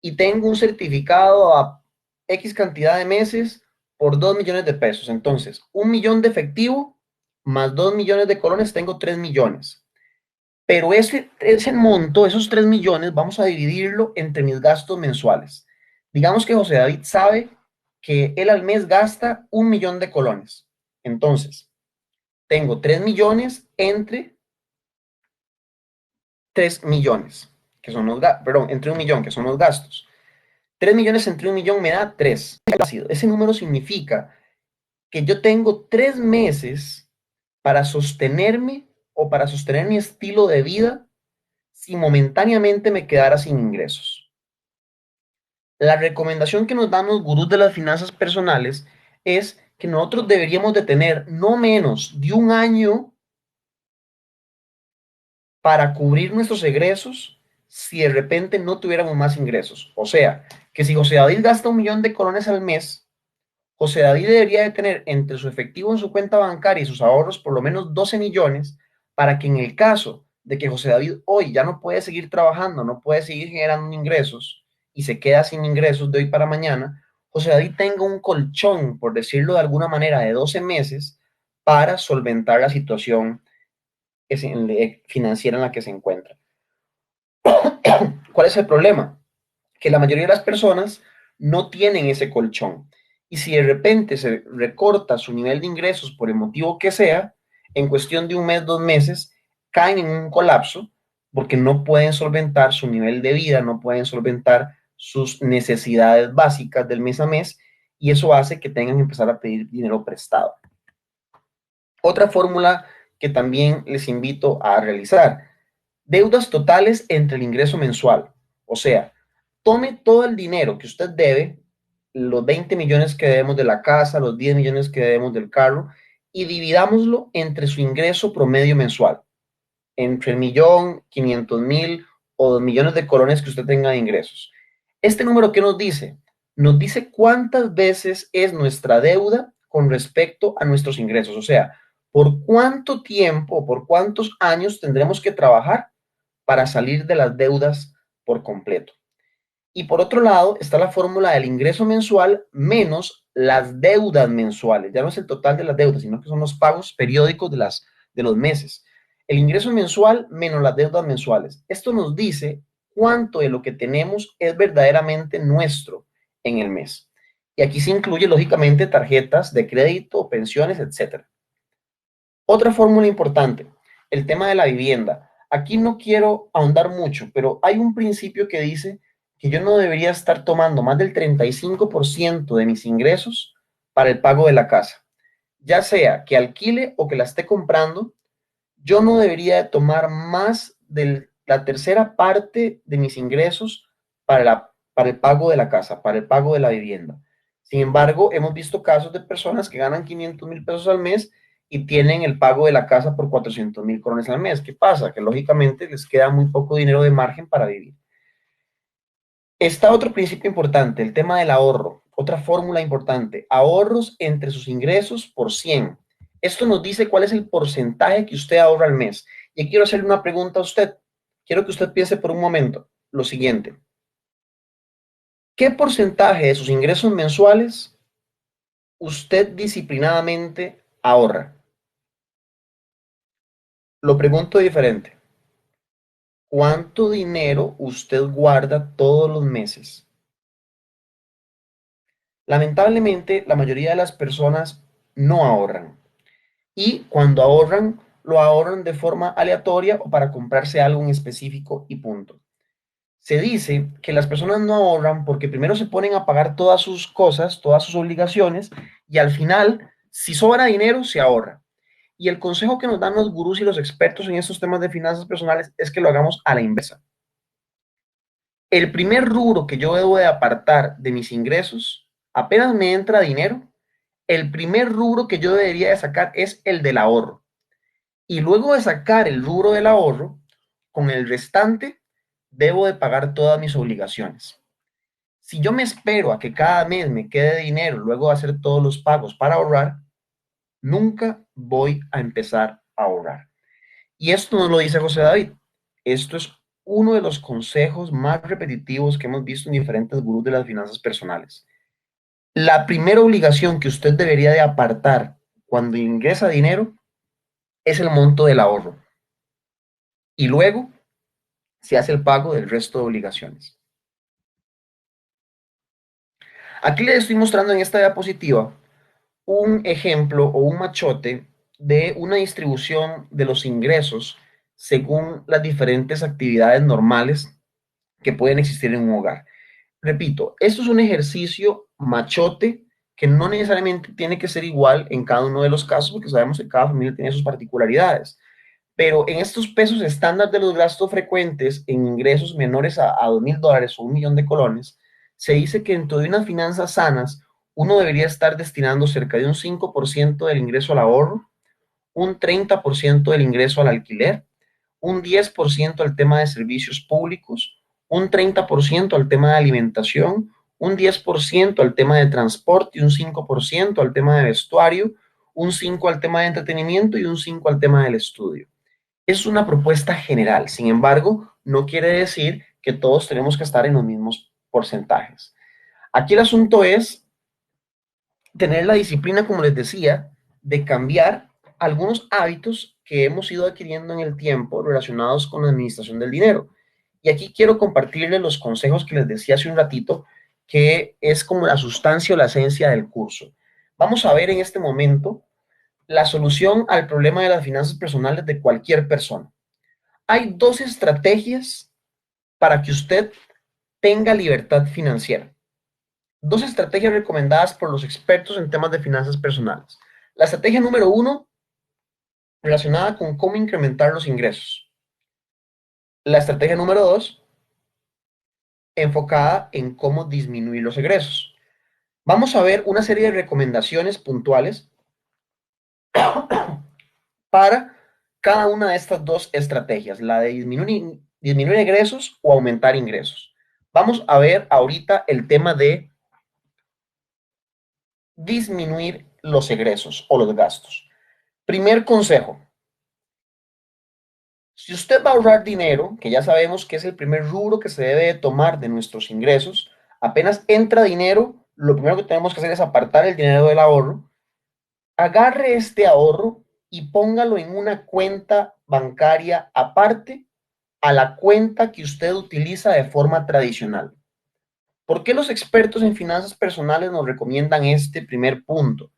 y tengo un certificado a X cantidad de meses por 2 millones de pesos. Entonces, 1 millón de efectivo más 2 millones de colones, tengo 3 millones. Pero ese monto, esos 3 millones, vamos a dividirlo entre mis gastos mensuales. Digamos que José David sabe que él al mes gasta 1 millón de colones. Entonces, tengo 3 millones entre 3 millones, que son los gastos, perdón, entre 1 millón, que son los gastos. 3 millones entre 1 millón me da 3. Ese número significa que yo tengo 3 meses para sostenerme o para sostener mi estilo de vida si momentáneamente me quedara sin ingresos. La recomendación que nos dan los gurús de las finanzas personales es que nosotros deberíamos de tener no menos de 1 año para cubrir nuestros egresos si de repente no tuviéramos más ingresos. O sea, que si José David gasta 1 millón de colones al mes, José David debería de tener entre su efectivo en su cuenta bancaria y sus ahorros por lo menos 12 millones para que en el caso de que José David hoy ya no puede seguir trabajando, no puede seguir generando ingresos y se queda sin ingresos de hoy para mañana, José David tenga un colchón, por decirlo de alguna manera, de 12 meses para solventar la situación financiera en la que se encuentra. ¿Cuál es el problema? Que la mayoría de las personas no tienen ese colchón. Y si de repente se recorta su nivel de ingresos por el motivo que sea, en cuestión de 1 mes, 2 meses, caen en un colapso porque no pueden solventar su nivel de vida, no pueden solventar sus necesidades básicas del mes a mes, y eso hace que tengan que empezar a pedir dinero prestado. Otra fórmula que también les invito a realizar: deudas totales entre el ingreso mensual. O sea, tome todo el dinero que usted debe, los 20 millones que debemos de la casa, los 10 millones que debemos del carro, y dividámoslo entre su ingreso promedio mensual, entre 1.500.000 o 2 millones de colones que usted tenga de ingresos. Este número, ¿qué nos dice? Nos dice cuántas veces es nuestra deuda con respecto a nuestros ingresos. O sea, por cuánto tiempo, por cuántos años tendremos que trabajar para salir de las deudas por completo. Y por otro lado está la fórmula del ingreso mensual menos las deudas mensuales. Ya no es el total de las deudas, sino que son los pagos periódicos de los meses. El ingreso mensual menos las deudas mensuales. Esto nos dice cuánto de lo que tenemos es verdaderamente nuestro en el mes. Y aquí se incluye, lógicamente, tarjetas de crédito, pensiones, etc. Otra fórmula importante, el tema de la vivienda. Aquí no quiero ahondar mucho, pero hay un principio que dice que yo no debería estar tomando más del 35% de mis ingresos para el pago de la casa. Ya sea que alquile o que la esté comprando, yo no debería de tomar más de la tercera parte de mis ingresos para el pago de la casa, para el pago de la vivienda. Sin embargo, hemos visto casos de personas que ganan 500.000 pesos al mes y tienen el pago de la casa por 400.000 colones al mes. ¿Qué pasa? Que lógicamente les queda muy poco dinero de margen para vivir. Está otro principio importante, el tema del ahorro. Otra fórmula importante, ahorros entre sus ingresos por 100. Esto nos dice cuál es el porcentaje que usted ahorra al mes. Y quiero hacerle una pregunta a usted. Quiero que usted piense por un momento lo siguiente. ¿Qué porcentaje de sus ingresos mensuales usted disciplinadamente ahorra? Lo pregunto diferente. ¿Cuánto dinero usted guarda todos los meses? Lamentablemente, la mayoría de las personas no ahorran. Y cuando ahorran, lo ahorran de forma aleatoria o para comprarse algo en específico y punto. Se dice que las personas no ahorran porque primero se ponen a pagar todas sus cosas, todas sus obligaciones, y al final, si sobra dinero, se ahorra. Y el consejo que nos dan los gurús y los expertos en estos temas de finanzas personales es que lo hagamos a la inversa. El primer rubro que yo debo de apartar de mis ingresos, apenas me entra dinero, el primer rubro que yo debería de sacar es el del ahorro. Y luego de sacar el rubro del ahorro, con el restante, debo de pagar todas mis obligaciones. Si yo me espero a que cada mes me quede dinero luego de hacer todos los pagos para ahorrar, nunca voy a empezar a ahorrar. Y esto no lo dice José David. Esto es uno de los consejos más repetitivos que hemos visto en diferentes gurús de las finanzas personales. La primera obligación que usted debería de apartar cuando ingresa dinero es el monto del ahorro. Y luego se hace el pago del resto de obligaciones. Aquí les estoy mostrando en esta diapositiva un ejemplo o un machote de una distribución de los ingresos según las diferentes actividades normales que pueden existir en un hogar. Repito, esto es un ejercicio machote que no necesariamente tiene que ser igual en cada uno de los casos, porque sabemos que cada familia tiene sus particularidades. Pero en estos pesos estándar de los gastos frecuentes en ingresos menores a $2,000 o 1 millón de colones, se dice que dentro de unas finanzas sanas, uno debería estar destinando cerca de un 5% del ingreso al ahorro, un 30% del ingreso al alquiler, un 10% al tema de servicios públicos, un 30% al tema de alimentación, un 10% al tema de transporte y un 5% al tema de vestuario, un 5% al tema de entretenimiento y un 5% al tema del estudio. Es una propuesta general, sin embargo, no quiere decir que todos tenemos que estar en los mismos porcentajes. Aquí el asunto es tener la disciplina, como les decía, de cambiar algunos hábitos que hemos ido adquiriendo en el tiempo relacionados con la administración del dinero. Y aquí quiero compartirles los consejos que les decía hace un ratito, que es como la sustancia o la esencia del curso. Vamos a ver en este momento la solución al problema de las finanzas personales de cualquier persona. Hay 2 estrategias para que usted tenga libertad financiera. 2 estrategias recomendadas por los expertos en temas de finanzas personales. La estrategia número 1, relacionada con cómo incrementar los ingresos. La estrategia número 2, enfocada en cómo disminuir los egresos. Vamos a ver una serie de recomendaciones puntuales para cada una de estas 2 estrategias, la de disminuir egresos o aumentar ingresos. Vamos a ver ahorita el tema de disminuir los egresos o los gastos. Primer consejo. Si usted va a ahorrar dinero, que ya sabemos que es el primer rubro que se debe tomar de nuestros ingresos, apenas entra dinero, lo primero que tenemos que hacer es apartar el dinero del ahorro. Agarre este ahorro y póngalo en una cuenta bancaria aparte a la cuenta que usted utiliza de forma tradicional. ¿Por qué los expertos en finanzas personales nos recomiendan este primer punto?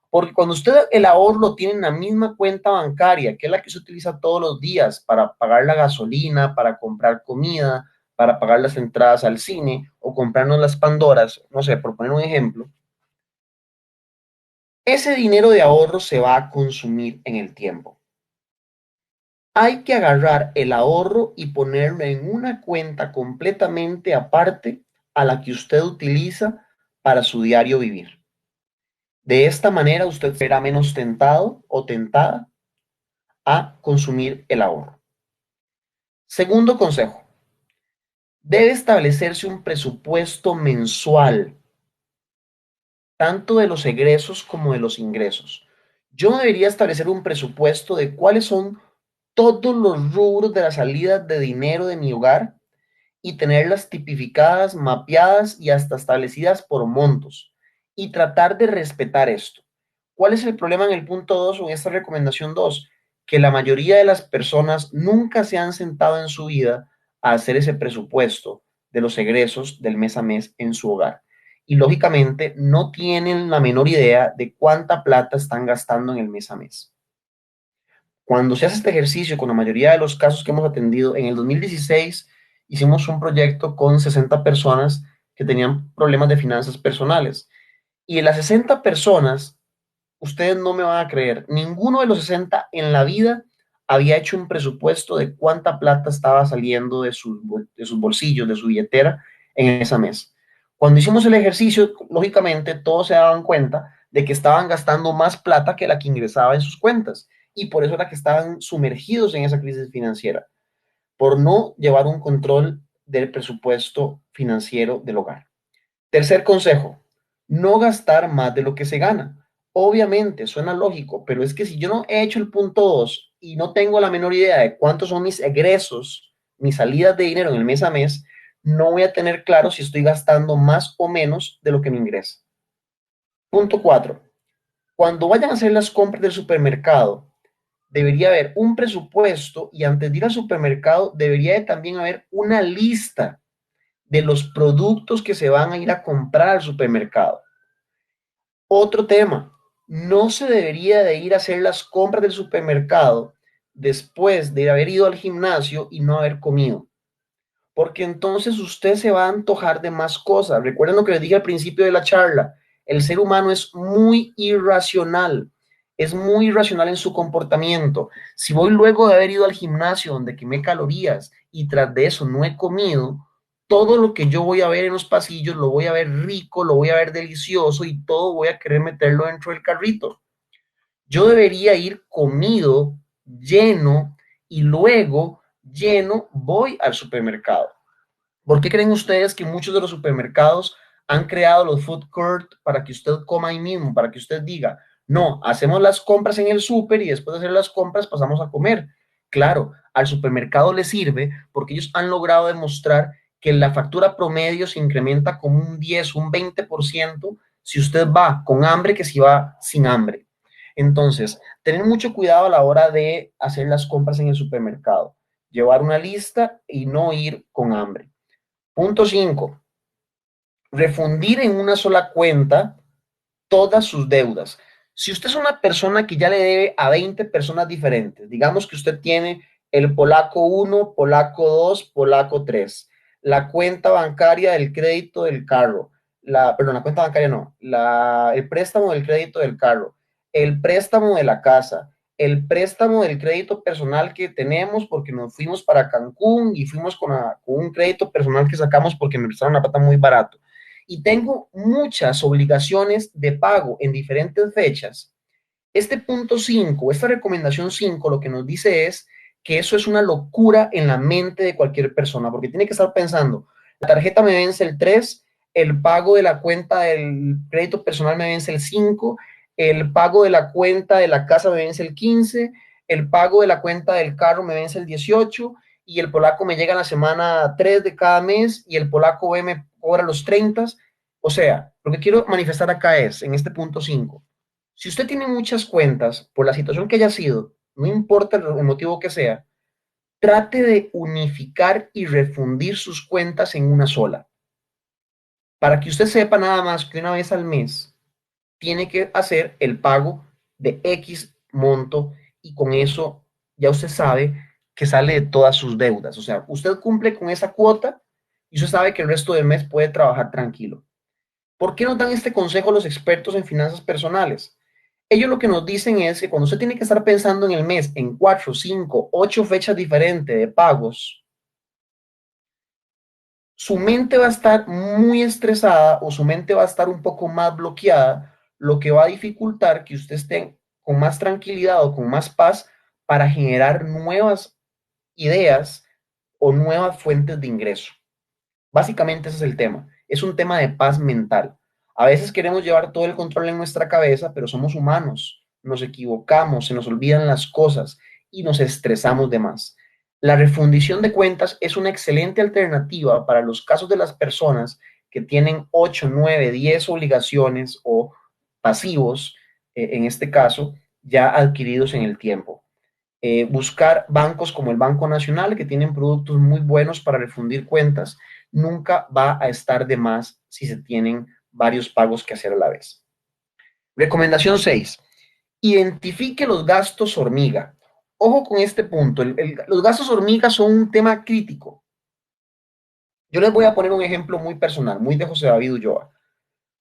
Porque cuando usted el ahorro lo tiene en la misma cuenta bancaria, que es la que se utiliza todos los días para pagar la gasolina, para comprar comida, para pagar las entradas al cine o comprarnos las Pandoras, no sé, por poner un ejemplo, ese dinero de ahorro se va a consumir en el tiempo. Hay que agarrar el ahorro y ponerlo en una cuenta completamente aparte a la que usted utiliza para su diario vivir. De esta manera usted será menos tentado o tentada a consumir el ahorro. Segundo consejo, debe establecerse un presupuesto mensual, tanto de los egresos como de los ingresos. Yo debería establecer un presupuesto de cuáles son todos los rubros de las salidas de dinero de mi hogar y tenerlas tipificadas, mapeadas y hasta establecidas por montos y tratar de respetar esto. ¿Cuál es el problema en el punto 2 o en esta recomendación 2? Que la mayoría de las personas nunca se han sentado en su vida a hacer ese presupuesto de los egresos del mes a mes en su hogar. Y lógicamente no tienen la menor idea de cuánta plata están gastando en el mes a mes. Cuando se hace este ejercicio, con la mayoría de los casos que hemos atendido, en el 2016 hicimos un proyecto con 60 personas que tenían problemas de finanzas personales. Y de las 60 personas, ustedes no me van a creer, ninguno de los 60 en la vida había hecho un presupuesto de cuánta plata estaba saliendo de sus bolsillos, de su billetera en ese mes. Cuando hicimos el ejercicio, lógicamente todos se daban cuenta de que estaban gastando más plata que la que ingresaba en sus cuentas y por eso era que estaban sumergidos en esa crisis financiera, por no llevar un control del presupuesto financiero del hogar. Tercer consejo, no gastar más de lo que se gana. Obviamente, suena lógico, pero es que si yo no he hecho el punto 2 y no tengo la menor idea de cuántos son mis egresos, mis salidas de dinero en el mes a mes, no voy a tener claro si estoy gastando más o menos de lo que me ingresa. Punto 4. Cuando vayan a hacer las compras del supermercado, debería haber un presupuesto y antes de ir al supermercado debería de también haber una lista de los productos que se van a ir a comprar al supermercado. Otro tema, no se debería de ir a hacer las compras del supermercado después de haber ido al gimnasio y no haber comido, porque entonces usted se va a antojar de más cosas. Recuerden lo que les dije al principio de la charla, el ser humano es muy irracional en su comportamiento. Si voy luego de haber ido al gimnasio donde quemé calorías y tras de eso no he comido, todo lo que yo voy a ver en los pasillos lo voy a ver rico, lo voy a ver delicioso y todo voy a querer meterlo dentro del carrito. Yo debería ir comido, lleno y luego lleno voy al supermercado. ¿Por qué creen ustedes que muchos de los supermercados han creado los food court para que usted coma ahí mismo, para que usted diga, no, hacemos las compras en el súper y después de hacer las compras pasamos a comer? Claro, al supermercado le sirve porque ellos han logrado demostrar que la factura promedio se incrementa como un 10, un 20% si usted va con hambre que si va sin hambre. Entonces, tener mucho cuidado a la hora de hacer las compras en el supermercado. Llevar una lista y no ir con hambre. Punto 5. Refundir en una sola cuenta todas sus deudas. Si usted es una persona que ya le debe a 20 personas diferentes, digamos que usted tiene el polaco 1, polaco 2, polaco 3, la cuenta bancaria del crédito del carro, la cuenta bancaria no, el préstamo del crédito del carro, el préstamo de la casa, el préstamo del crédito personal que tenemos porque nos fuimos para Cancún y fuimos con un crédito personal que sacamos porque me prestaron la plata muy barato. Y tengo muchas obligaciones de pago en diferentes fechas. Este punto 5, esta recomendación 5, lo que nos dice es que eso es una locura en la mente de cualquier persona, porque tiene que estar pensando, la tarjeta me vence el 3, el pago de la cuenta del crédito personal me vence el 5, el pago de la cuenta de la casa me vence el 15, el pago de la cuenta del carro me vence el 18 y el polaco me llega en la semana 3 de cada mes y el polaco B me cobra los 30. O sea, lo que quiero manifestar acá es, en este punto 5, si usted tiene muchas cuentas, por la situación que haya sido, no importa el motivo que sea, trate de unificar y refundir sus cuentas en una sola. Para que usted sepa nada más que una vez al mes tiene que hacer el pago de X monto y con eso ya usted sabe que sale de todas sus deudas. O sea, usted cumple con esa cuota y usted sabe que el resto del mes puede trabajar tranquilo. ¿Por qué nos dan este consejo los expertos en finanzas personales? Ellos lo que nos dicen es que cuando usted tiene que estar pensando en el mes en 4, 5, 8 fechas diferentes de pagos, su mente va a estar muy estresada o su mente va a estar un poco más bloqueada, lo que va a dificultar que usted esté con más tranquilidad o con más paz para generar nuevas ideas o nuevas fuentes de ingreso. Básicamente ese es el tema. Es un tema de paz mental. A veces queremos llevar todo el control en nuestra cabeza, pero somos humanos, nos equivocamos, se nos olvidan las cosas y nos estresamos de más. La refundición de cuentas es una excelente alternativa para los casos de las personas que tienen 8, 9, 10 obligaciones o pasivos, en este caso, ya adquiridos en el tiempo. Buscar bancos como el Banco Nacional, que tienen productos muy buenos para refundir cuentas, nunca va a estar de más si se tienen varios pagos que hacer a la vez. Recomendación 6. Identifique los gastos hormiga. Ojo con este punto. Los gastos hormiga son un tema crítico. Yo les voy a poner un ejemplo muy personal, muy de José David Ulloa.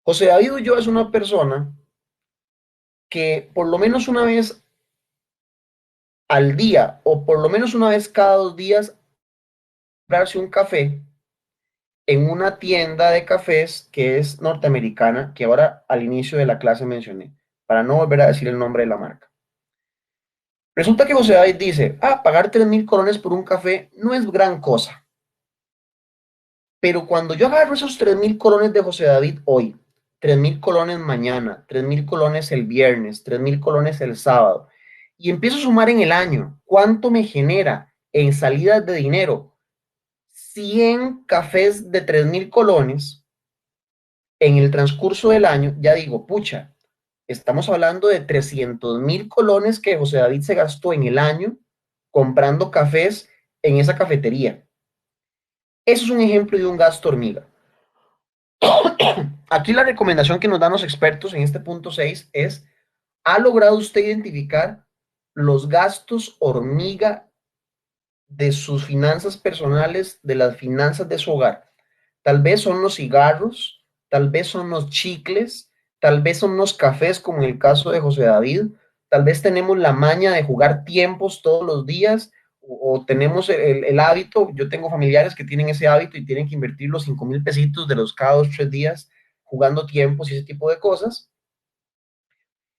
José David Ulloa es una persona que por lo menos una vez al día o por lo menos una vez cada 2 días comprarse un café en una tienda de cafés que es norteamericana, que ahora al inicio de la clase mencioné, para no volver a decir el nombre de la marca. Resulta que José David dice, pagar 3.000 colones por un café no es gran cosa. Pero cuando yo agarro esos 3.000 colones de José David hoy, 3.000 colones mañana, 3.000 colones el viernes, 3.000 colones el sábado, y empiezo a sumar en el año, ¿cuánto me genera en salidas de dinero? 100 cafés de 3.000 colones en el transcurso del año, ya digo, pucha, estamos hablando de 300.000 colones que José David se gastó en el año comprando cafés en esa cafetería. Eso es un ejemplo de un gasto hormiga. Aquí la recomendación que nos dan los expertos en este punto 6 es, ¿ha logrado usted identificar los gastos hormiga de sus finanzas personales, de las finanzas de su hogar? Tal vez son los cigarros, tal vez son los chicles, tal vez son los cafés, como en el caso de José David, tal vez tenemos la maña de jugar tiempos todos los días, o tenemos el hábito, yo tengo familiares que tienen ese hábito y tienen que invertir los 5.000 pesitos de los cada 2 o 3 días jugando tiempos y ese tipo de cosas.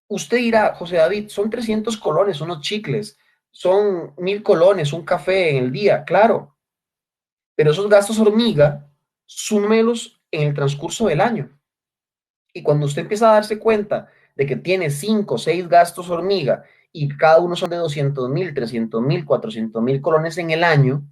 Usted dirá, José David, son 300 colones, unos chicles, son 1.000 colones, un café en el día, claro, pero esos gastos hormiga, súmelos en el transcurso del año. Y cuando usted empieza a darse cuenta de que tiene 5 o 6 gastos hormiga y cada uno son de 200.000, 300.000, 400.000 colones en el año,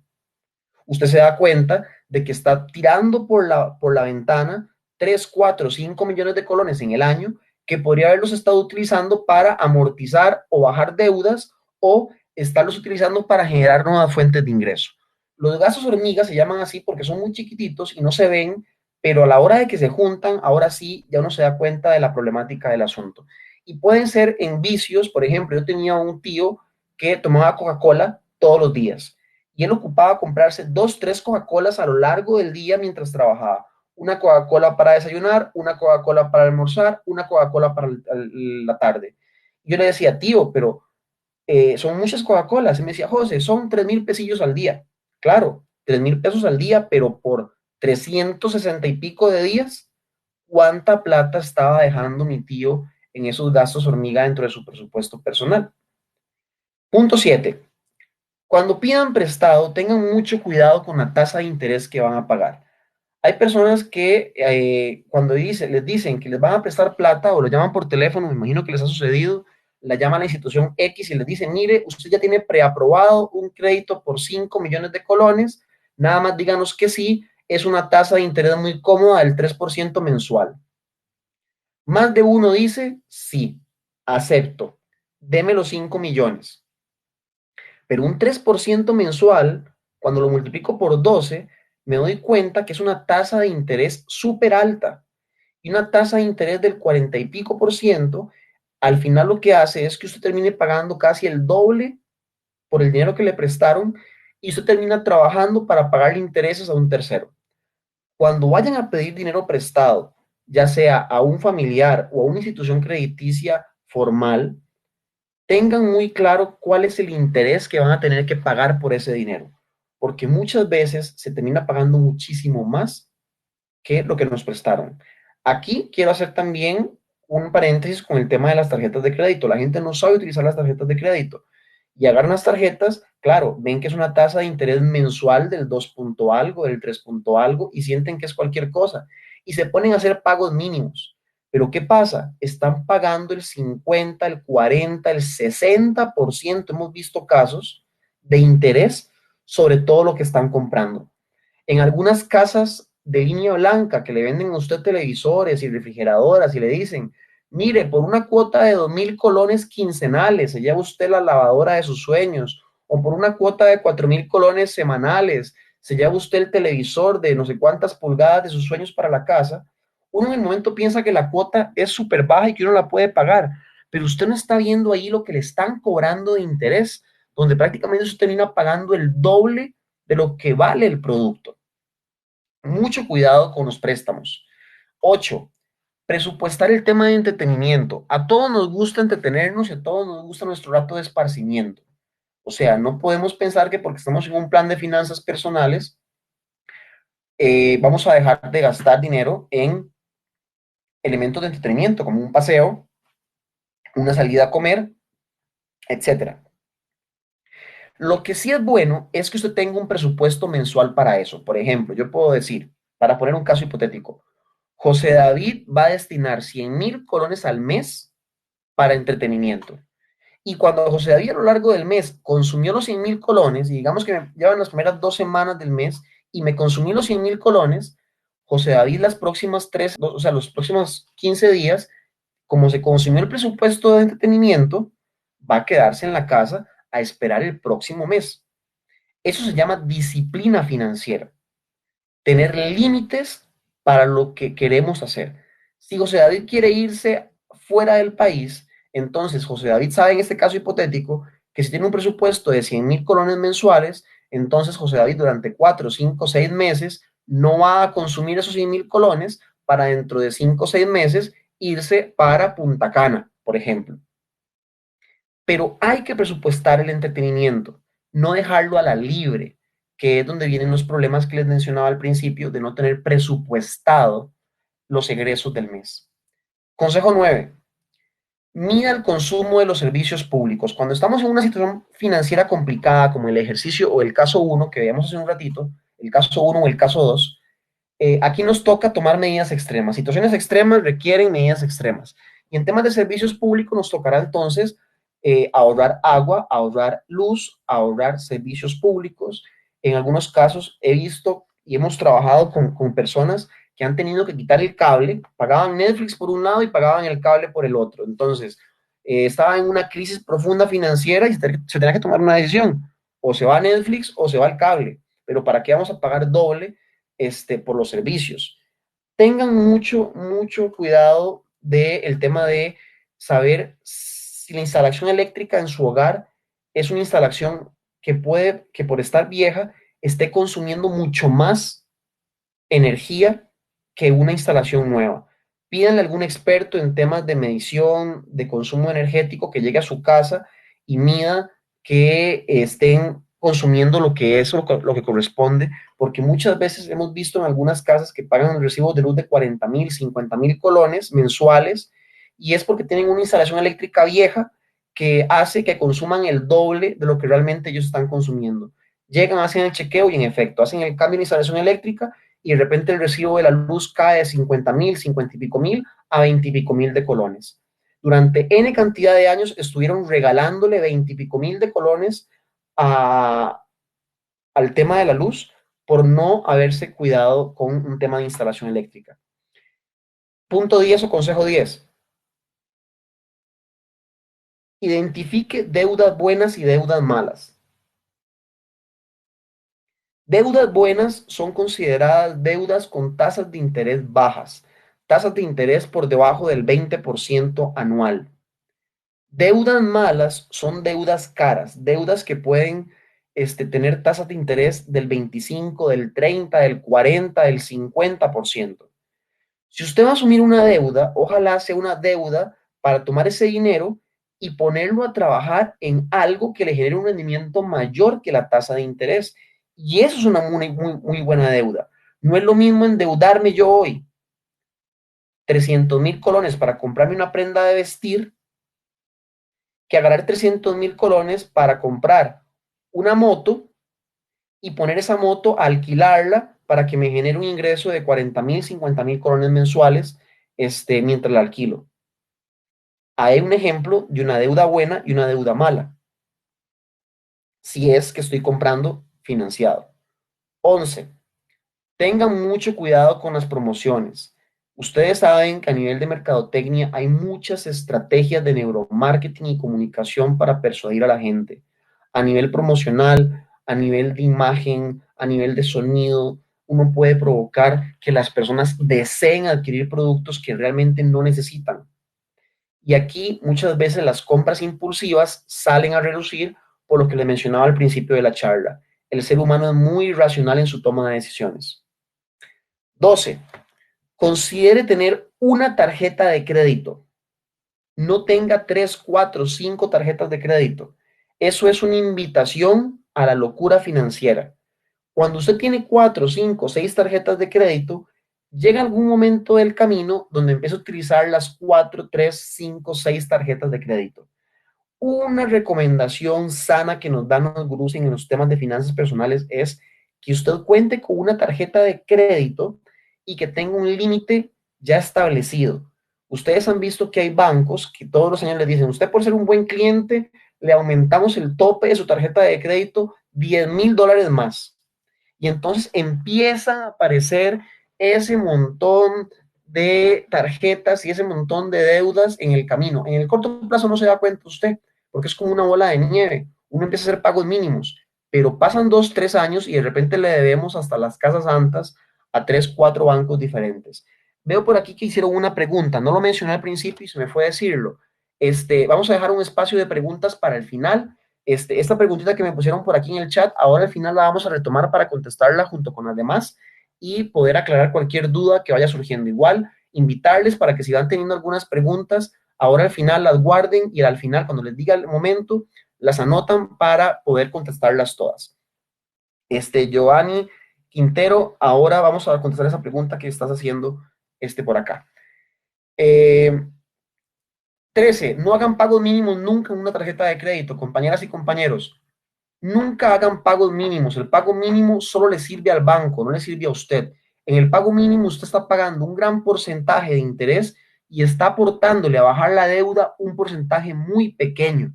usted se da cuenta de que está tirando por la ventana 3, 4, 5 millones de colones en el año que podría haberlos estado utilizando para amortizar o bajar deudas o estarlos utilizando para generar nuevas fuentes de ingreso. Los gastos hormigas se llaman así porque son muy chiquititos y no se ven, pero a la hora de que se juntan, ahora sí, ya uno se da cuenta de la problemática del asunto. Y pueden ser en vicios, por ejemplo, yo tenía un tío que tomaba Coca-Cola todos los días y él ocupaba comprarse 2, 3 Coca-Colas a lo largo del día mientras trabajaba. Una Coca-Cola para desayunar, una Coca-Cola para almorzar, una Coca-Cola para la tarde. Yo le decía, tío, pero son muchas Coca-Colas. Y me decía, José, son 3.000 pesillos al día. Claro, 3.000 pesos al día, pero por 360 y pico de días, ¿cuánta plata estaba dejando mi tío en esos gastos hormiga dentro de su presupuesto personal? Punto 7. Cuando pidan prestado, tengan mucho cuidado con la tasa de interés que van a pagar. Hay personas que cuando les dicen que les van a prestar plata o lo llaman por teléfono, me imagino que les ha sucedido, la llaman a la institución X y les dicen, mire, usted ya tiene preaprobado un crédito por 5 millones de colones, nada más díganos que sí, es una tasa de interés muy cómoda del 3% mensual. Más de uno dice, sí, acepto, deme los 5 millones. Pero un 3% mensual, cuando lo multiplico por 12, me doy cuenta que es una tasa de interés súper alta. Y una tasa de interés del 40 y pico por ciento, al final lo que hace es que usted termine pagando casi el doble por el dinero que le prestaron y usted termina trabajando para pagarle intereses a un tercero. Cuando vayan a pedir dinero prestado, ya sea a un familiar o a una institución crediticia formal, tengan muy claro cuál es el interés que van a tener que pagar por ese dinero, porque muchas veces se termina pagando muchísimo más que lo que nos prestaron. Aquí quiero hacer también un paréntesis con el tema de las tarjetas de crédito. La gente no sabe utilizar las tarjetas de crédito y agarran las tarjetas, claro, ven que es una tasa de interés mensual del 2 punto algo, del 3 punto algo y sienten que es cualquier cosa y se ponen a hacer pagos mínimos. Pero ¿qué pasa? Están pagando el 50, el 40, el 60%, hemos visto casos de interés sobre todo lo que están comprando. En algunas casas de línea blanca que le venden a usted televisores y refrigeradoras y le dicen, mire, por una cuota de 2.000 colones quincenales se lleva usted la lavadora de sus sueños, o por una cuota de 4.000 colones semanales se lleva usted el televisor de no sé cuántas pulgadas de sus sueños para la casa. Uno en el momento piensa que la cuota es súper baja y que uno la puede pagar, pero usted no está viendo ahí lo que le están cobrando de interés, donde prácticamente usted termina pagando el doble de lo que vale el producto. Mucho cuidado con los préstamos. 8. Presupuestar el tema de entretenimiento. A todos nos gusta entretenernos y a todos nos gusta nuestro rato de esparcimiento. O sea, no podemos pensar que porque estamos en un plan de finanzas personales, vamos a dejar de gastar dinero en elementos de entretenimiento, como un paseo, una salida a comer, etcétera. Lo que sí es bueno es que usted tenga un presupuesto mensual para eso. Por ejemplo, yo puedo decir, para poner un caso hipotético, José David va a destinar 100,000 colones al mes para entretenimiento. Y cuando José David a lo largo del mes consumió los 100,000 colones, y digamos que me llevan las primeras 2 semanas del mes y me consumí los 100,000 colones, José David las próximas o sea, los próximos 15 días, como se consumió el presupuesto de entretenimiento, va a quedarse en la casa a esperar el próximo mes. Eso se llama disciplina financiera. Tener límites para lo que queremos hacer. Si José David quiere irse fuera del país, entonces José David sabe en este caso hipotético que si tiene un presupuesto de 100,000 colones mensuales, entonces José David durante 4, 5, 6 meses no va a consumir esos 100,000 colones para dentro de 5 o 6 meses irse para Punta Cana, por ejemplo. Pero hay que presupuestar el entretenimiento, no dejarlo a la libre, que es donde vienen los problemas que les mencionaba al principio de no tener presupuestado los egresos del mes. Consejo 9. Mida el consumo de los servicios públicos. Cuando estamos en una situación financiera complicada, como el ejercicio o el caso 1, que veíamos hace un ratito, el caso 1 o el caso 2, aquí nos toca tomar medidas extremas. Situaciones extremas requieren medidas extremas. Y en temas de servicios públicos nos tocará entonces ahorrar agua, ahorrar luz, ahorrar servicios públicos. En algunos casos he visto y hemos trabajado con personas que han tenido que quitar el cable, pagaban Netflix por un lado y pagaban el cable por el otro. Entonces, estaba en una crisis profunda financiera y se tenía que tomar una decisión. O se va a Netflix o se va al cable. Pero ¿para qué vamos a pagar doble por los servicios? Tengan mucho, mucho cuidado del tema de saber si la instalación eléctrica en su hogar es una instalación que puede, que por estar vieja, esté consumiendo mucho más energía que una instalación nueva. Pídanle a algún experto en temas de medición de consumo energético que llegue a su casa y mida que estén consumiendo lo que es lo que corresponde, porque muchas veces hemos visto en algunas casas que pagan recibos de luz de 40,000, 50,000 colones mensuales, y es porque tienen una instalación eléctrica vieja que hace que consuman el doble de lo que realmente ellos están consumiendo. Llegan, hacen el chequeo y en efecto hacen el cambio de instalación eléctrica y de repente el recibo de la luz cae de 50,000, 50 y pico mil a 20 y pico mil de colones. Durante N cantidad de años estuvieron regalándole 20 y pico mil de colones al tema de la luz por no haberse cuidado con un tema de instalación eléctrica. Punto 10 o consejo 10. Identifique deudas buenas y deudas malas. Deudas buenas son consideradas deudas con tasas de interés bajas, tasas de interés por debajo del 20% anual. Deudas malas son deudas caras, deudas que pueden tener tasas de interés del 25, del 30, del 40, del 50%. Si usted va a asumir una deuda, ojalá sea una deuda para tomar ese dinero y ponerlo a trabajar en algo que le genere un rendimiento mayor que la tasa de interés. Y eso es una muy, muy, muy buena deuda. No es lo mismo endeudarme yo hoy 300,000 colones para comprarme una prenda de vestir que agarrar 300,000 colones para comprar una moto y poner esa moto a alquilarla para que me genere un ingreso de 40,000, 50,000 colones mensuales mientras la alquilo. Hay un ejemplo de una deuda buena y una deuda mala, si es que estoy comprando financiado. 11. Tengan mucho cuidado con las promociones. Ustedes saben que a nivel de mercadotecnia hay muchas estrategias de neuromarketing y comunicación para persuadir a la gente. A nivel promocional, a nivel de imagen, a nivel de sonido, uno puede provocar que las personas deseen adquirir productos que realmente no necesitan. Y aquí muchas veces las compras impulsivas salen a reducir por lo que les mencionaba al principio de la charla. El ser humano es muy irracional en su toma de decisiones. 12. Considere tener una tarjeta de crédito. No tenga 3, 4, 5 tarjetas de crédito. Eso es una invitación a la locura financiera. Cuando usted tiene 4, 5, 6 tarjetas de crédito, llega algún momento del camino donde empieza a utilizar las 4, 3, 5, 6 tarjetas de crédito. Una recomendación sana que nos dan los gurús en los temas de finanzas personales es que usted cuente con una tarjeta de crédito y que tenga un límite ya establecido. Ustedes han visto que hay bancos que todos los años les dicen, usted por ser un buen cliente, le aumentamos el tope de su tarjeta de crédito $10,000 más. Y entonces empieza a aparecer ese montón de tarjetas y ese montón de deudas en el camino. En el corto plazo no se da cuenta usted, porque es como una bola de nieve. Uno empieza a hacer pagos mínimos, pero pasan 2, 3 años y de repente le debemos hasta las casas santas a 3, 4 bancos diferentes. Veo por aquí que hicieron una pregunta, no lo mencioné al principio y se me fue a decirlo. Vamos a dejar un espacio de preguntas para el final. Esta preguntita que me pusieron por aquí en el chat, ahora al final la vamos a retomar para contestarla junto con las demás y poder aclarar cualquier duda que vaya surgiendo. Igual, invitarles para que si van teniendo algunas preguntas, ahora al final las guarden y al final, cuando les diga el momento, las anotan para poder contestarlas todas. Giovanni Quintero, ahora vamos a contestar esa pregunta que estás haciendo por acá. 13. No hagan pagos mínimos nunca en una tarjeta de crédito, compañeras y compañeros. Nunca hagan pagos mínimos. El pago mínimo solo le sirve al banco, no le sirve a usted. En el pago mínimo usted está pagando un gran porcentaje de interés y está aportándole a bajar la deuda un porcentaje muy pequeño.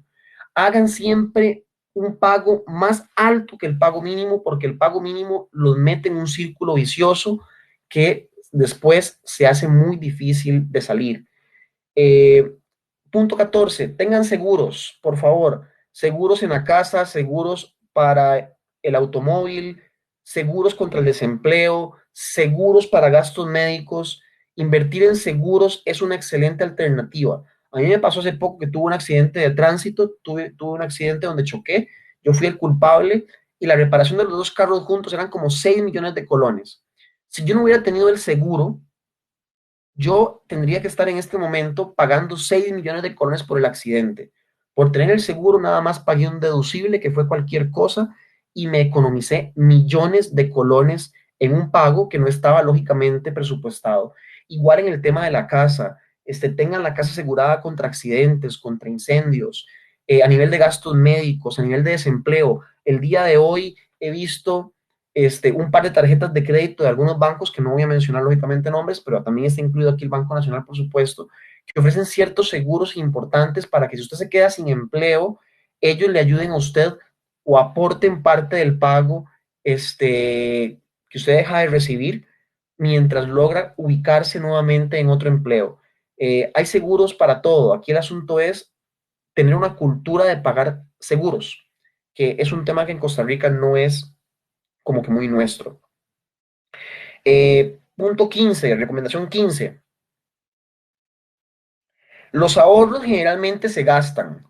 Hagan siempre un pago más alto que el pago mínimo, porque el pago mínimo los mete en un círculo vicioso que después se hace muy difícil de salir. Punto 14, tengan seguros, por favor, seguros en la casa, seguros para el automóvil, seguros contra el desempleo, seguros para gastos médicos. Invertir en seguros es una excelente alternativa. A mí me pasó hace poco que tuve un accidente de tránsito, tuve un accidente donde choqué, yo fui el culpable y la reparación de los 2 carros juntos eran como 6 millones de colones. Si yo no hubiera tenido el seguro, yo tendría que estar en este momento pagando 6 millones de colones por el accidente. Por tener el seguro nada más pagué un deducible que fue cualquier cosa y me economicé millones de colones en un pago que no estaba lógicamente presupuestado. Igual en el tema de la casa, tengan la casa asegurada contra accidentes, contra incendios, a nivel de gastos médicos, a nivel de desempleo. El día de hoy he visto un par de tarjetas de crédito de algunos bancos, que no voy a mencionar lógicamente nombres, pero también está incluido aquí el Banco Nacional, por supuesto, que ofrecen ciertos seguros importantes para que si usted se queda sin empleo, ellos le ayuden a usted o aporten parte del pago que usted deja de recibir mientras logra ubicarse nuevamente en otro empleo. Hay seguros para todo. Aquí el asunto es tener una cultura de pagar seguros, que es un tema que en Costa Rica no es como que muy nuestro. Punto 15, recomendación 15. Los ahorros generalmente se gastan.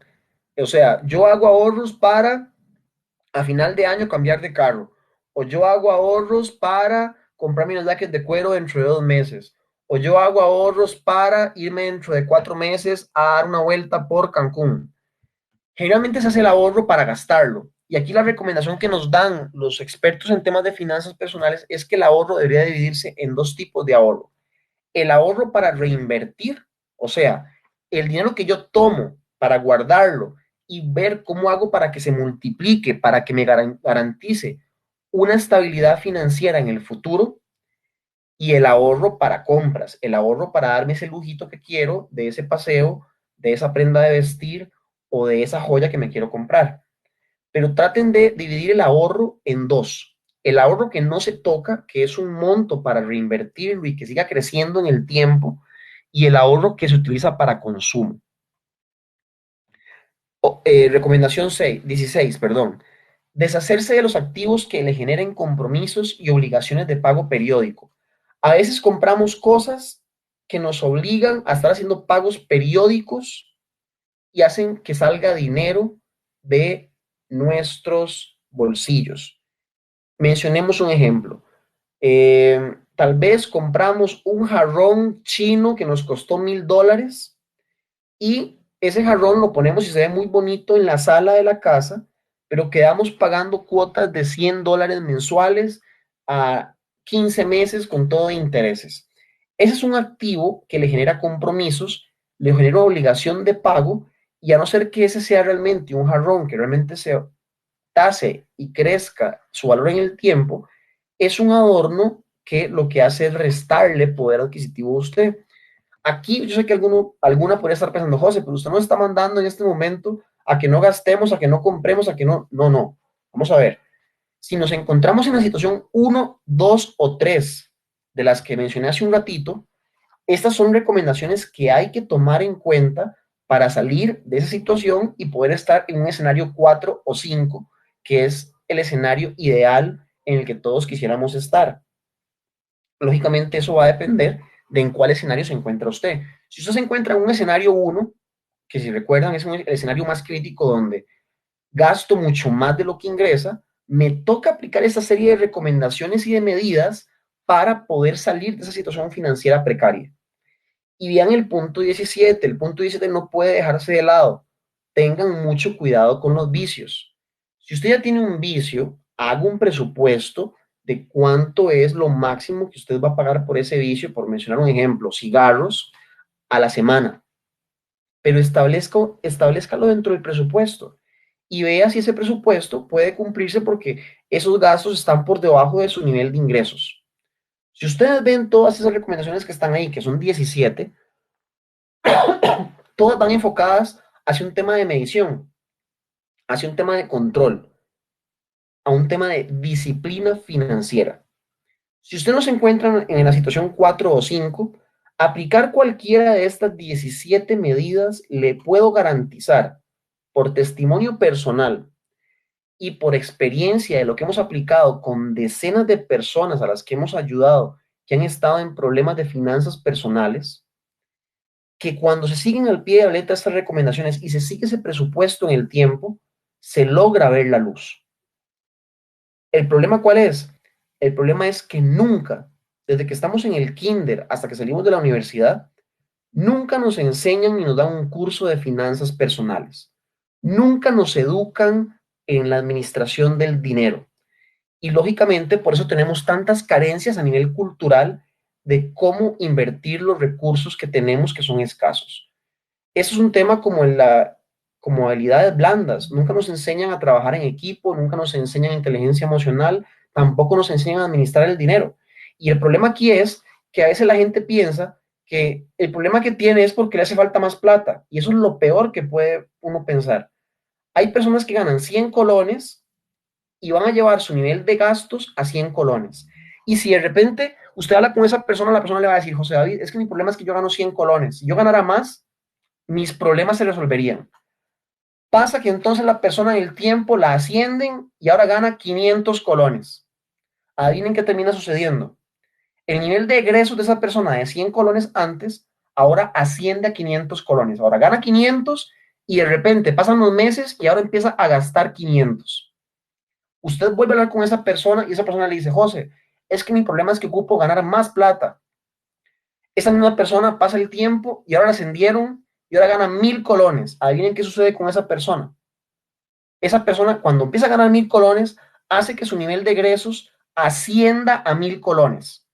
O sea, yo hago ahorros para a final de año cambiar de carro. O yo hago ahorros para comprarme unos jackets de cuero dentro de 2 meses. O yo hago ahorros para irme dentro de 4 meses a dar una vuelta por Cancún. Generalmente se hace el ahorro para gastarlo. Y aquí la recomendación que nos dan los expertos en temas de finanzas personales es que el ahorro debería dividirse en 2 tipos de ahorro. El ahorro para reinvertir, o sea, el dinero que yo tomo para guardarlo y ver cómo hago para que se multiplique, para que me garantice una estabilidad financiera en el futuro. Y el ahorro para compras, el ahorro para darme ese lujito que quiero, de ese paseo, de esa prenda de vestir o de esa joya que me quiero comprar. Pero traten de dividir el ahorro en 2. El ahorro que no se toca, que es un monto para reinvertirlo y que siga creciendo en el tiempo, y el ahorro que se utiliza para consumo. Recomendación 16, perdón. Deshacerse de los activos que le generen compromisos y obligaciones de pago periódico. A veces compramos cosas que nos obligan a estar haciendo pagos periódicos y hacen que salga dinero de nuestros bolsillos. Mencionemos un ejemplo. Tal vez compramos un jarrón chino que nos costó $1000 y ese jarrón lo ponemos y se ve muy bonito en la sala de la casa, pero quedamos pagando cuotas de $100 mensuales a 15 meses con todo de intereses. Ese es un activo que le genera compromisos, le genera obligación de pago, y a no ser que ese sea realmente un jarrón que realmente se tase y crezca su valor en el tiempo, es un adorno que lo que hace es restarle poder adquisitivo a usted. Aquí yo sé que alguna podría estar pensando, José, pero usted nos está mandando en este momento a que no gastemos, a que no compremos, a que no. No, no. Vamos a ver. Si nos encontramos en la situación 1, 2 o 3 de las que mencioné hace un ratito, estas son recomendaciones que hay que tomar en cuenta para salir de esa situación y poder estar en un escenario 4 o 5, que es el escenario ideal en el que todos quisiéramos estar. Lógicamente eso va a depender de en cuál escenario se encuentra usted. Si usted se encuentra en un escenario 1, que si recuerdan es el escenario más crítico donde gasto mucho más de lo que ingresa, me toca aplicar esta serie de recomendaciones y de medidas para poder salir de esa situación financiera precaria. Y vean el punto 17. El punto 17 no puede dejarse de lado. Tengan mucho cuidado con los vicios. Si usted ya tiene un vicio, haga un presupuesto de cuánto es lo máximo que usted va a pagar por ese vicio, por mencionar un ejemplo, cigarros, a la semana. Pero establezcalo dentro del presupuesto y vea si ese presupuesto puede cumplirse porque esos gastos están por debajo de su nivel de ingresos. Si ustedes ven todas esas recomendaciones que están ahí, que son 17, todas van enfocadas hacia un tema de medición, hacia un tema de control, a un tema de disciplina financiera. Si usted no se encuentra en la situación 4 o 5, aplicar cualquiera de estas 17 medidas le puedo garantizar, por testimonio personal y por experiencia de lo que hemos aplicado con decenas de personas a las que hemos ayudado, que han estado en problemas de finanzas personales, que cuando se siguen al pie de la letra estas recomendaciones y se sigue ese presupuesto en el tiempo, se logra ver la luz. ¿El problema cuál es? El problema es que nunca, desde que estamos en el kinder hasta que salimos de la universidad, nunca nos enseñan ni nos dan un curso de finanzas personales. Nunca nos educan en la administración del dinero. Y lógicamente por eso tenemos tantas carencias a nivel cultural de cómo invertir los recursos que tenemos que son escasos. Eso es un tema como habilidades blandas. Nunca nos enseñan a trabajar en equipo, nunca nos enseñan inteligencia emocional, tampoco nos enseñan a administrar el dinero. Y el problema aquí es que a veces la gente piensa que el problema que tiene es porque le hace falta más plata. Y eso es lo peor que puede uno pensar. Hay personas que ganan 100 colones y van a llevar su nivel de gastos a 100 colones. Y si de repente usted habla con esa persona, la persona le va a decir, José David, es que mi problema es que yo gano 100 colones. Si yo ganara más, mis problemas se resolverían. Pasa que entonces la persona en el tiempo la ascienden y ahora gana 500 colones. Adivinen qué termina sucediendo. El nivel de egresos de esa persona de 100 colones antes, ahora asciende a 500 colones. Ahora gana 500 y de repente pasan los meses y ahora empieza a gastar 500. Usted vuelve a hablar con esa persona y esa persona le dice, José, es que mi problema es que ocupo ganar más plata. Esa misma persona pasa el tiempo y ahora la ascendieron y ahora gana 1000 colones. Adivinen qué sucede con esa persona. Esa persona cuando empieza a ganar 1000 colones hace que su nivel de egresos ascienda a 1000 colones.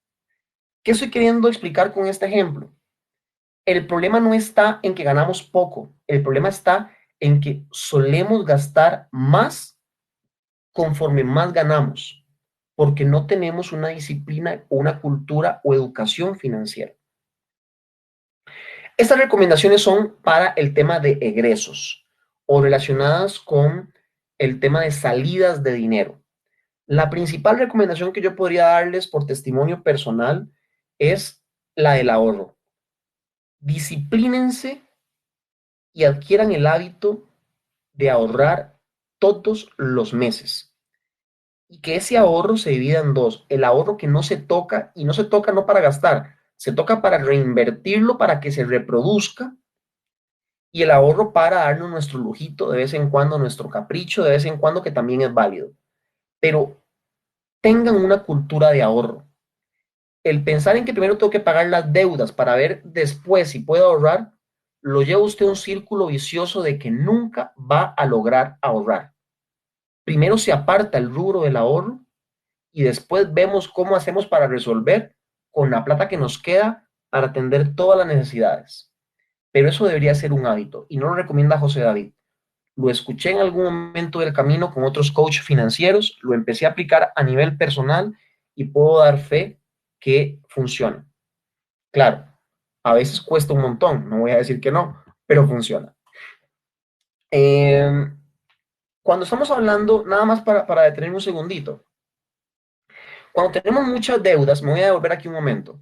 ¿Qué estoy queriendo explicar con este ejemplo? El problema no está en que ganamos poco, el problema está en que solemos gastar más conforme más ganamos, porque no tenemos una disciplina, una cultura o educación financiera. Estas recomendaciones son para el tema de egresos o relacionadas con el tema de salidas de dinero. La principal recomendación que yo podría darles por testimonio personal es la del ahorro. Disciplínense y adquieran el hábito de ahorrar todos los meses. Y que ese ahorro se divida en dos. El ahorro que no se toca, y no se toca no para gastar, se toca para reinvertirlo, para que se reproduzca. Y el ahorro para darnos nuestro lujito de vez en cuando, nuestro capricho de vez en cuando, que también es válido. Pero tengan una cultura de ahorro. el pensar en que primero tengo que pagar las deudas para ver después si puedo ahorrar, lo lleva usted a un círculo vicioso de que nunca va a lograr ahorrar. Primero se aparta el rubro del ahorro y después vemos cómo hacemos para resolver con la plata que nos queda para atender todas las necesidades. Pero eso debería ser un hábito y no lo recomienda José David. Lo escuché en algún momento del camino con otros coaches financieros, lo empecé a aplicar a nivel personal y puedo dar fe que funciona. Claro, a veces cuesta un montón, no voy a decir que no, pero funciona. Cuando estamos hablando, nada más para detener un segundito, cuando tenemos muchas deudas, me voy a devolver aquí un momento.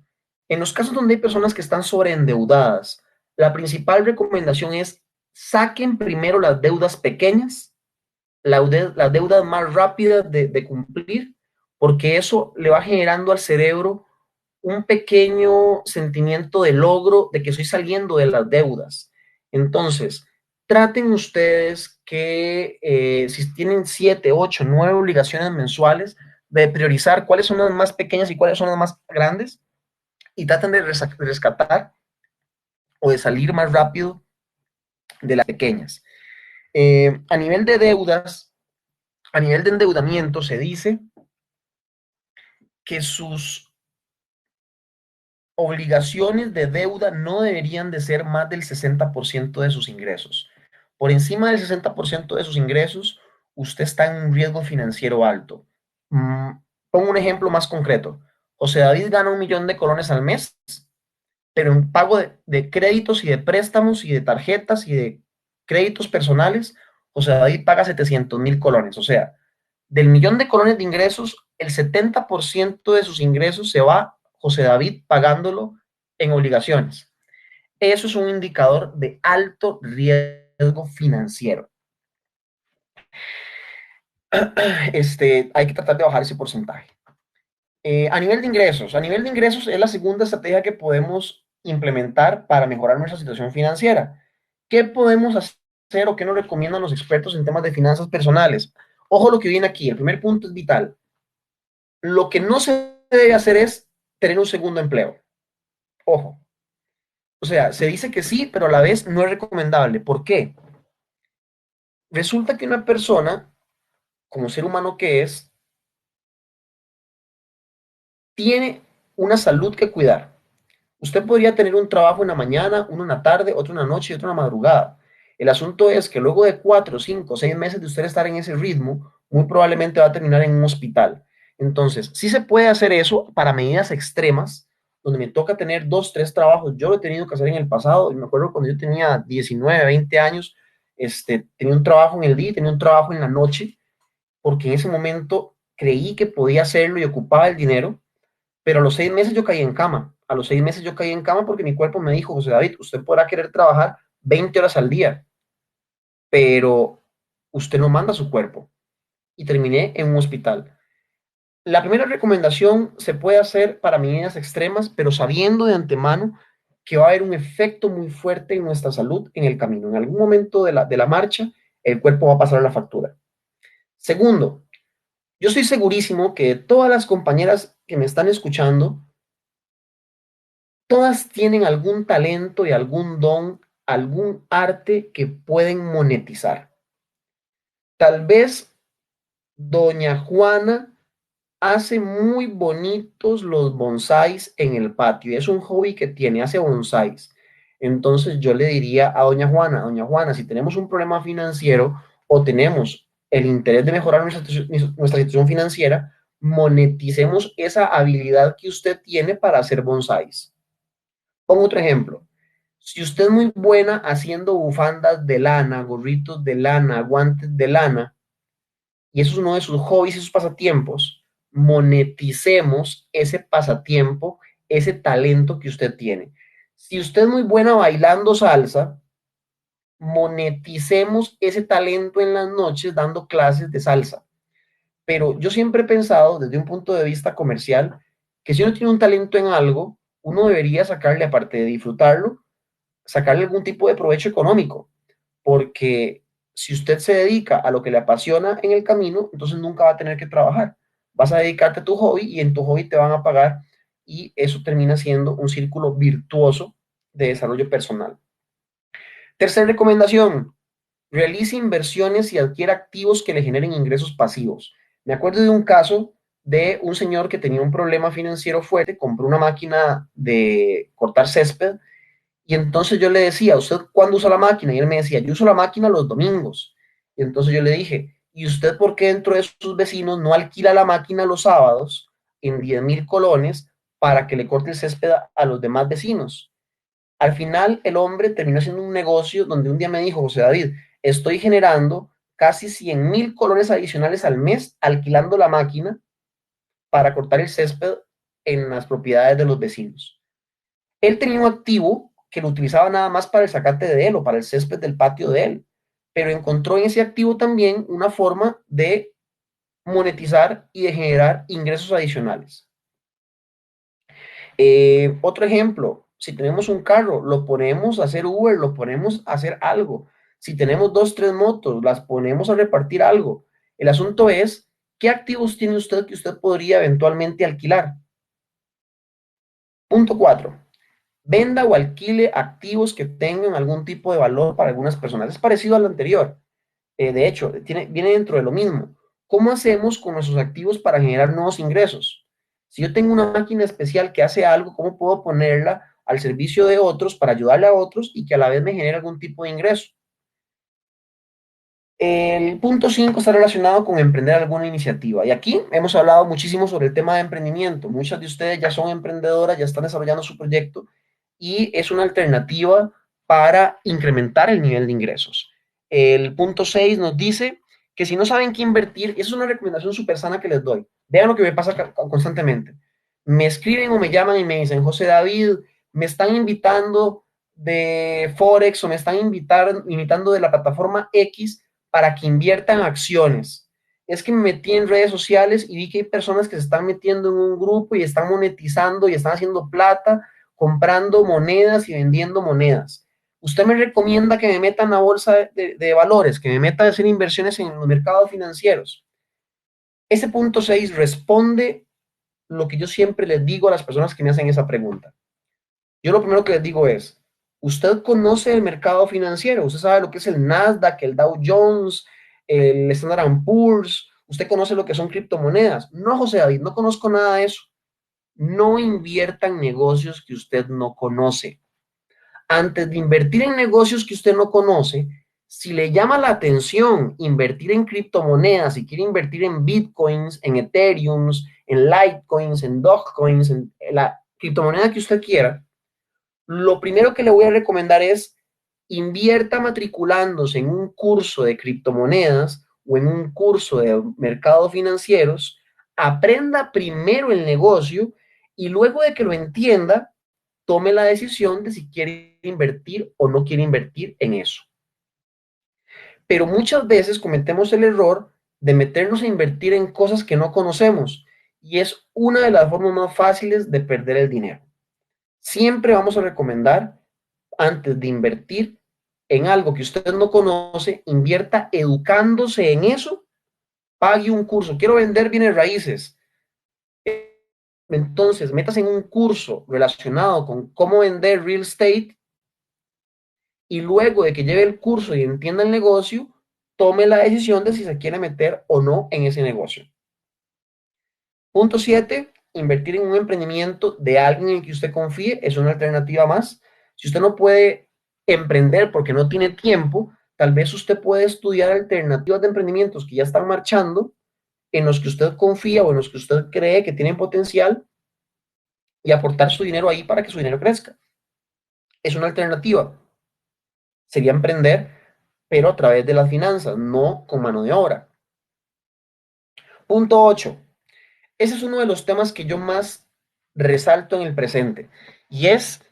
En los casos donde hay personas que están sobreendeudadas, la principal recomendación es saquen primero las deudas pequeñas, las deudas más rápidas de cumplir, porque eso le va generando al cerebro un pequeño sentimiento de logro, de que estoy saliendo de las deudas. Entonces, traten ustedes que si tienen 7, 8, 9 obligaciones mensuales, de priorizar cuáles son las más pequeñas y cuáles son las más grandes, y traten de rescatar o de salir más rápido de las pequeñas. A nivel de deudas, a nivel de endeudamiento, se dice que sus obligaciones de deuda no deberían de ser más del 60% de sus ingresos. Por encima del 60% de sus ingresos, usted está en un riesgo financiero alto. Pongo un ejemplo más concreto. José David gana 1.000.000 de colones al mes, pero en pago de créditos y de préstamos y de tarjetas y de créditos personales, José David paga 700.000 colones. O sea, del 1.000.000 de colones de ingresos, el 70% de sus ingresos se va José David pagándolo en obligaciones. Eso es un indicador de alto riesgo financiero. Hay que tratar de bajar ese porcentaje. A nivel de ingresos es la segunda estrategia que podemos implementar para mejorar nuestra situación financiera. ¿Qué podemos hacer o qué nos recomiendan los expertos en temas de finanzas personales? Ojo lo que viene aquí, el primer punto es vital. Lo que no se debe hacer es tener un segundo empleo. Ojo. O sea, se dice que sí, pero a la vez no es recomendable. ¿Por qué? Resulta que una persona, como ser humano que es, tiene una salud que cuidar. Usted podría tener un trabajo en la mañana, uno en la tarde, otro en la noche y otro en la madrugada. El asunto es que luego de 4, 5, 6 meses de usted estar en ese ritmo, muy probablemente va a terminar en un hospital. Entonces, sí se puede hacer eso para medidas extremas, donde me toca tener 2, 3 trabajos. Yo lo he tenido que hacer en el pasado, y me acuerdo cuando yo tenía 19, 20 años, tenía un trabajo en el día y tenía un trabajo en la noche, porque en ese momento creí que podía hacerlo y ocupaba el dinero, pero a los 6 meses yo caí en cama. A los 6 meses yo caí en cama porque mi cuerpo me dijo, José David, usted podrá querer trabajar 20 horas al día, pero usted no manda su cuerpo. Y terminé en un hospital. La primera recomendación se puede hacer para medidas extremas, pero sabiendo de antemano que va a haber un efecto muy fuerte en nuestra salud en el camino. En algún momento de la marcha, el cuerpo va a pasar la factura. Segundo, yo estoy segurísimo que todas las compañeras que me están escuchando, todas tienen algún talento y algún don, algún arte que pueden monetizar. Tal vez doña Juana hace muy bonitos los bonsáis en el patio. Es un hobby que tiene, hace bonsáis. Entonces yo le diría a doña Juana, si tenemos un problema financiero o tenemos el interés de mejorar nuestra situación financiera, moneticemos esa habilidad que usted tiene para hacer bonsáis. Pongo otro ejemplo. Si usted es muy buena haciendo bufandas de lana, gorritos de lana, guantes de lana, y eso es uno de sus hobbies y sus pasatiempos, moneticemos ese pasatiempo, ese talento que usted tiene. Si usted es muy buena bailando salsa, moneticemos ese talento en las noches dando clases de salsa. Pero yo siempre he pensado desde un punto de vista comercial que si uno tiene un talento en algo, uno debería sacarle, aparte de disfrutarlo, sacarle algún tipo de provecho económico, porque si usted se dedica a lo que le apasiona en el camino, entonces nunca va a tener que trabajar. Vas a dedicarte a tu hobby y en tu hobby te van a pagar y eso termina siendo un círculo virtuoso de desarrollo personal. Tercera recomendación, realice inversiones y adquiera activos que le generen ingresos pasivos. Me acuerdo de un caso de un señor que tenía un problema financiero fuerte, compró una máquina de cortar césped y entonces yo le decía, ¿usted cuándo usa la máquina? Y él me decía, yo uso la máquina los domingos. Y entonces yo le dije, ¿y usted por qué dentro de sus vecinos no alquila la máquina los sábados en 10,000 colones para que le corte el césped a los demás vecinos? Al final el hombre terminó haciendo un negocio donde un día me dijo, José David, estoy generando casi 100,000 colones adicionales al mes alquilando la máquina para cortar el césped en las propiedades de los vecinos. Él tenía un activo que lo utilizaba nada más para el zacate de él o para el césped del patio de él, pero encontró en ese activo también una forma de monetizar y de generar ingresos adicionales. Otro ejemplo, si tenemos un carro, lo ponemos a hacer Uber, lo ponemos a hacer algo. Si tenemos 2, 3 motos, las ponemos a repartir algo. El asunto es, ¿qué activos tiene usted que usted podría eventualmente alquilar? Punto 4. Venda o alquile activos que tengan algún tipo de valor para algunas personas. Es parecido al anterior. De hecho, viene dentro de lo mismo. ¿Cómo hacemos con nuestros activos para generar nuevos ingresos? Si yo tengo una máquina especial que hace algo, ¿cómo puedo ponerla al servicio de otros para ayudarle a otros y que a la vez me genere algún tipo de ingreso? El punto 5 está relacionado con emprender alguna iniciativa. Y aquí hemos hablado muchísimo sobre el tema de emprendimiento. Muchas de ustedes ya son emprendedoras, ya están desarrollando su proyecto y es una alternativa para incrementar el nivel de ingresos. El punto 6 nos dice que si no saben qué invertir, esa es una recomendación súper sana que les doy. Vean lo que me pasa constantemente. Me escriben o me llaman y me dicen, José David, me están invitando de Forex o me están invitando de la plataforma X para que inviertan acciones. Es que me metí en redes sociales y vi que hay personas que se están metiendo en un grupo y están monetizando y están haciendo plata, comprando monedas y vendiendo monedas. Usted me recomienda que me meta en la bolsa de valores, que me meta a hacer inversiones en los mercados financieros. Ese punto 6 responde lo que yo siempre les digo a las personas que me hacen esa pregunta. Yo lo primero que les digo es, ¿usted conoce el mercado financiero? ¿Usted sabe lo que es el Nasdaq, el Dow Jones, el Standard & Poor's? ¿Usted conoce lo que son criptomonedas? No, José David, no conozco nada de eso. No invierta en negocios que usted no conoce. Antes de invertir en negocios que usted no conoce, si le llama la atención invertir en criptomonedas, si quiere invertir en Bitcoins, en Ethereum, en Litecoins, en Dogecoins, en la criptomoneda que usted quiera, lo primero que le voy a recomendar es invierta matriculándose en un curso de criptomonedas o en un curso de mercados financieros, aprenda primero el negocio y luego de que lo entienda, tome la decisión de si quiere invertir o no quiere invertir en eso. Pero muchas veces cometemos el error de meternos a invertir en cosas que no conocemos y es una de las formas más fáciles de perder el dinero. Siempre vamos a recomendar, antes de invertir en algo que usted no conoce, invierta educándose en eso, pague un curso. Quiero vender bienes raíces. Entonces, métase en un curso relacionado con cómo vender real estate y luego de que lleve el curso y entienda el negocio, tome la decisión de si se quiere meter o no en ese negocio. Punto 7. Invertir en un emprendimiento de alguien en que usted confíe es una alternativa más. Si usted no puede emprender porque no tiene tiempo, tal vez usted puede estudiar alternativas de emprendimientos que ya están marchando, en los que usted confía o en los que usted cree que tienen potencial y aportar su dinero ahí para que su dinero crezca. Es una alternativa. Sería emprender, pero a través de las finanzas, no con mano de obra. Punto 8. Ese es uno de los temas que yo más resalto en el presente y es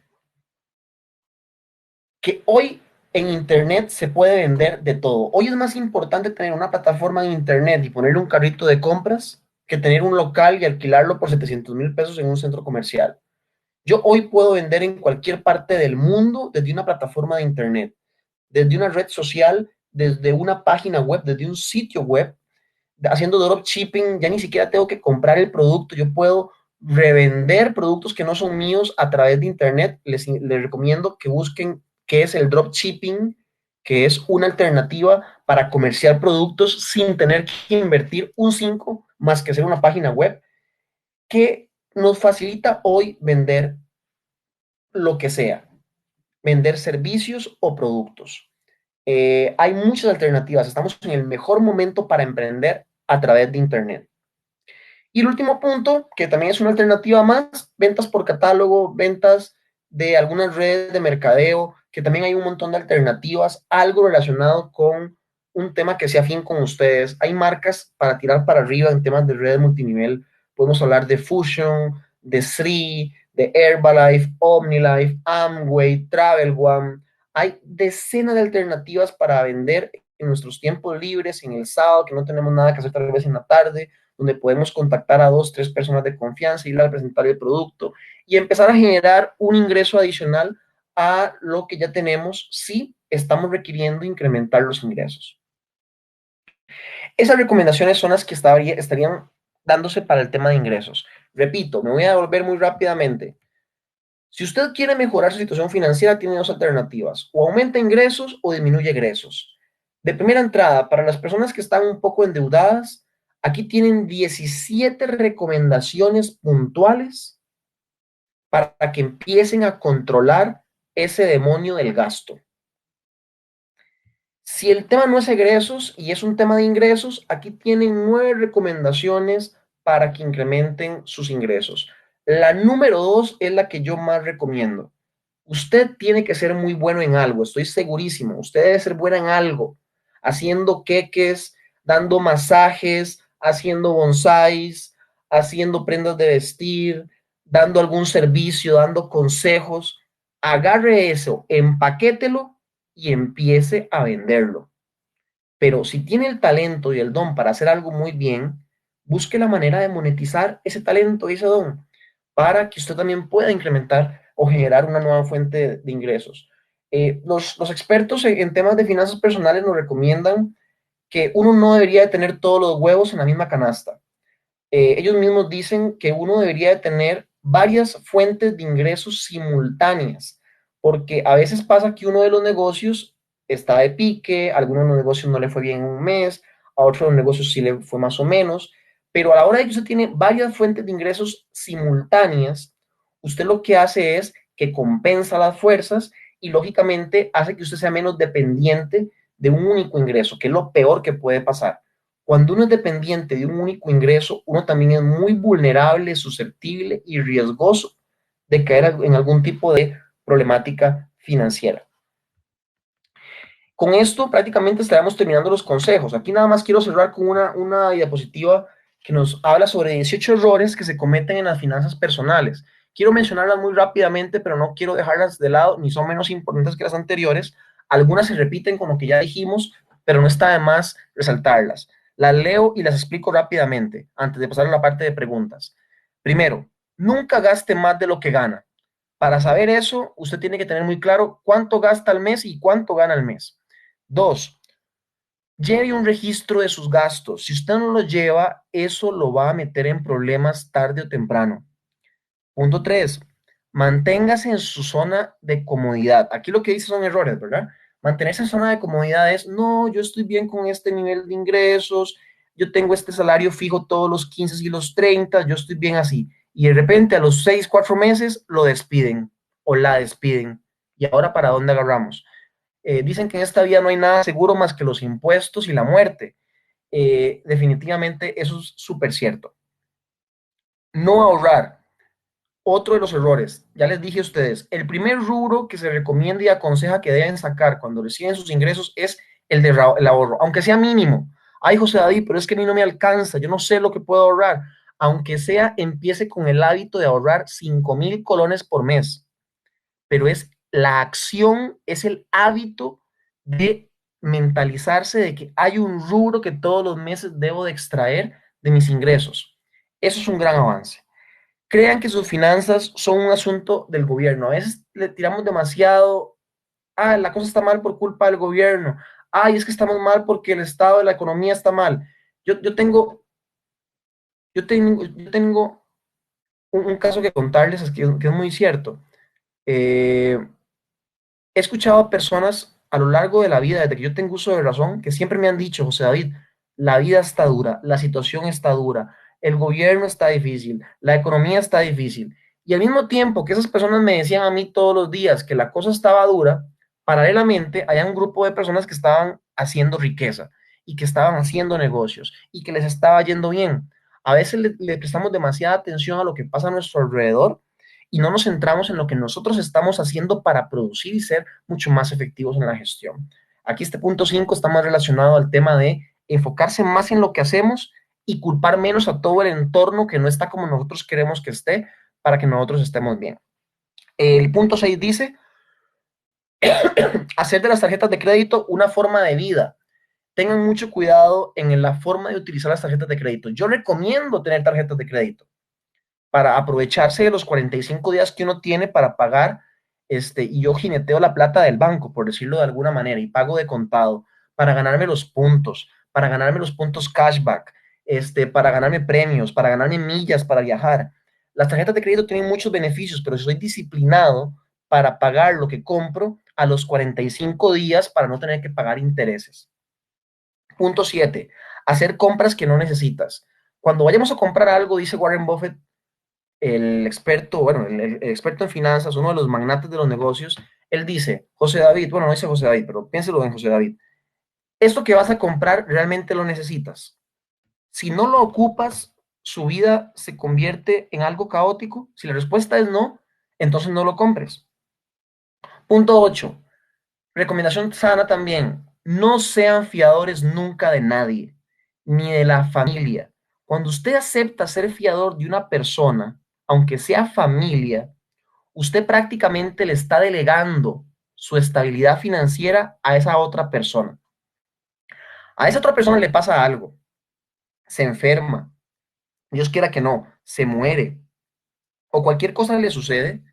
que hoy en Internet se puede vender de todo. Hoy es más importante tener una plataforma en Internet y ponerle un carrito de compras que tener un local y alquilarlo por 700,000 pesos en un centro comercial. Yo hoy puedo vender en cualquier parte del mundo desde una plataforma de Internet, desde una red social, desde una página web, desde un sitio web, haciendo dropshipping. Ya ni siquiera tengo que comprar el producto, yo puedo revender productos que no son míos a través de internet, les recomiendo que busquen qué es el dropshipping, que es una alternativa para comerciar productos sin tener que invertir un 5 más que hacer una página web, que nos facilita hoy vender lo que sea, vender servicios o productos. Hay muchas alternativas, estamos en el mejor momento para emprender a través de internet. Y el último punto, que también es una alternativa más, ventas por catálogo, ventas de algunas redes de mercadeo, que también hay un montón de alternativas, algo relacionado con un tema que sea afín con ustedes. Hay marcas para tirar para arriba en temas de redes multinivel. Podemos hablar de Fusion, de Sri, de Herbalife, OmniLife, Amway, Travel One. Hay decenas de alternativas para vender en nuestros tiempos libres, en el sábado, que no tenemos nada que hacer tal vez en la tarde, donde podemos contactar a 2, 3 personas de confianza, ir a presentar el producto y empezar a generar un ingreso adicional a lo que ya tenemos si estamos requiriendo incrementar los ingresos. Esas recomendaciones son las que estarían dándose para el tema de ingresos. Repito, me voy a devolver muy rápidamente. Si usted quiere mejorar su situación financiera, tiene dos alternativas: o aumenta ingresos o disminuye egresos. De primera entrada, para las personas que están un poco endeudadas, aquí tienen 17 recomendaciones puntuales para que empiecen a controlar ese demonio del gasto. Si el tema no es egresos y es un tema de ingresos, aquí tienen 9 recomendaciones para que incrementen sus ingresos. La número 2 es la que yo más recomiendo. Usted tiene que ser muy bueno en algo, estoy segurísimo. Usted debe ser buena en algo, haciendo queques, dando masajes, haciendo bonsáis, haciendo prendas de vestir, dando algún servicio, dando consejos. Agarre eso, empaquételo y empiece a venderlo. Pero si tiene el talento y el don para hacer algo muy bien, busque la manera de monetizar ese talento y ese don para que usted también pueda incrementar o generar una nueva fuente de ingresos. Los expertos en temas de finanzas personales nos recomiendan que uno no debería de tener todos los huevos en la misma canasta. Ellos mismos dicen que uno debería de tener varias fuentes de ingresos simultáneas, porque a veces pasa que uno de los negocios está de pique, a algunos de los negocios no le fue bien en un mes, a otros de los negocios sí le fue más o menos, pero a la hora de que usted tiene varias fuentes de ingresos simultáneas, usted lo que hace es que compensa las fuerzas y lógicamente hace que usted sea menos dependiente de un único ingreso, que es lo peor que puede pasar. Cuando uno es dependiente de un único ingreso, uno también es muy vulnerable, susceptible y riesgoso de caer en algún tipo de problemática financiera. Con esto prácticamente estaremos terminando los consejos. Aquí nada más quiero cerrar con una diapositiva que nos habla sobre 18 errores que se cometen en las finanzas personales. Quiero mencionarlas muy rápidamente, pero no quiero dejarlas de lado, ni son menos importantes que las anteriores. Algunas se repiten con lo que ya dijimos, pero no está de más resaltarlas. Las leo y las explico rápidamente antes de pasar a la parte de preguntas. Primero, nunca gaste más de lo que gana. Para saber eso, usted tiene que tener muy claro cuánto gasta al mes y cuánto gana al mes. 2, lleve un registro de sus gastos. Si usted no lo lleva, eso lo va a meter en problemas tarde o temprano. Punto 3, manténgase en su zona de comodidad. Aquí lo que dice son errores, ¿verdad? Mantenerse en zona de comodidad es: no, yo estoy bien con este nivel de ingresos, yo tengo este salario fijo todos los 15 y los 30, yo estoy bien así. Y de repente a los 6, 4 meses lo despiden o la despiden. ¿Y ahora para dónde agarramos? Dicen que en esta vida no hay nada seguro más que los impuestos y la muerte. Definitivamente eso es súper cierto. No ahorrar. Otro de los errores, ya les dije a ustedes, el primer rubro que se recomienda y aconseja que deben sacar cuando reciben sus ingresos es el ahorro, aunque sea mínimo. Ay, José David, pero es que a mí no me alcanza, yo no sé lo que puedo ahorrar. Aunque sea, empiece con el hábito de ahorrar 5,000 colones por mes. Pero es la acción, es el hábito de mentalizarse de que hay un rubro que todos los meses debo de extraer de mis ingresos. Eso es un gran avance. Crean que sus finanzas son un asunto del gobierno. A veces le tiramos demasiado: la cosa está mal por culpa del gobierno. Es que estamos mal porque el estado de la economía está mal. Yo tengo un caso que contarles es que es muy cierto. He escuchado a personas a lo largo de la vida, desde que yo tengo uso de razón, que siempre me han dicho, José David, la vida está dura, la situación está dura, el gobierno está difícil, la economía está difícil. Y al mismo tiempo que esas personas me decían a mí todos los días que la cosa estaba dura, paralelamente había un grupo de personas que estaban haciendo riqueza y que estaban haciendo negocios y que les estaba yendo bien. A veces le prestamos demasiada atención a lo que pasa a nuestro alrededor y no nos centramos en lo que nosotros estamos haciendo para producir y ser mucho más efectivos en la gestión. Aquí este punto 5 está más relacionado al tema de enfocarse más en lo que hacemos y culpar menos a todo el entorno que no está como nosotros queremos que esté para que nosotros estemos bien. El punto 6 dice, hacer de las tarjetas de crédito una forma de vida. Tengan mucho cuidado en la forma de utilizar las tarjetas de crédito. Yo recomiendo tener tarjetas de crédito para aprovecharse de los 45 días que uno tiene para pagar, y yo jineteo la plata del banco, por decirlo de alguna manera, y pago de contado para ganarme los puntos cashback, para ganarme premios, para ganarme millas para viajar. Las tarjetas de crédito tienen muchos beneficios, pero si soy disciplinado para pagar lo que compro a los 45 días para no tener que pagar intereses. Punto 7. Hacer compras que no necesitas. Cuando vayamos a comprar algo, dice Warren Buffett, el experto en finanzas, uno de los magnates de los negocios, él dice, José David, bueno, no dice José David, pero piénselo en José David, esto que vas a comprar realmente lo necesitas. Si no lo ocupas, su vida se convierte en algo caótico. Si la respuesta es no, entonces no lo compres. Punto 8. Recomendación sana también. No sean fiadores nunca de nadie, ni de la familia. Cuando usted acepta ser fiador de una persona, aunque sea familia, usted prácticamente le está delegando su estabilidad financiera a esa otra persona. A esa otra persona le pasa algo, se enferma, Dios quiera que no, se muere, o cualquier cosa le sucede,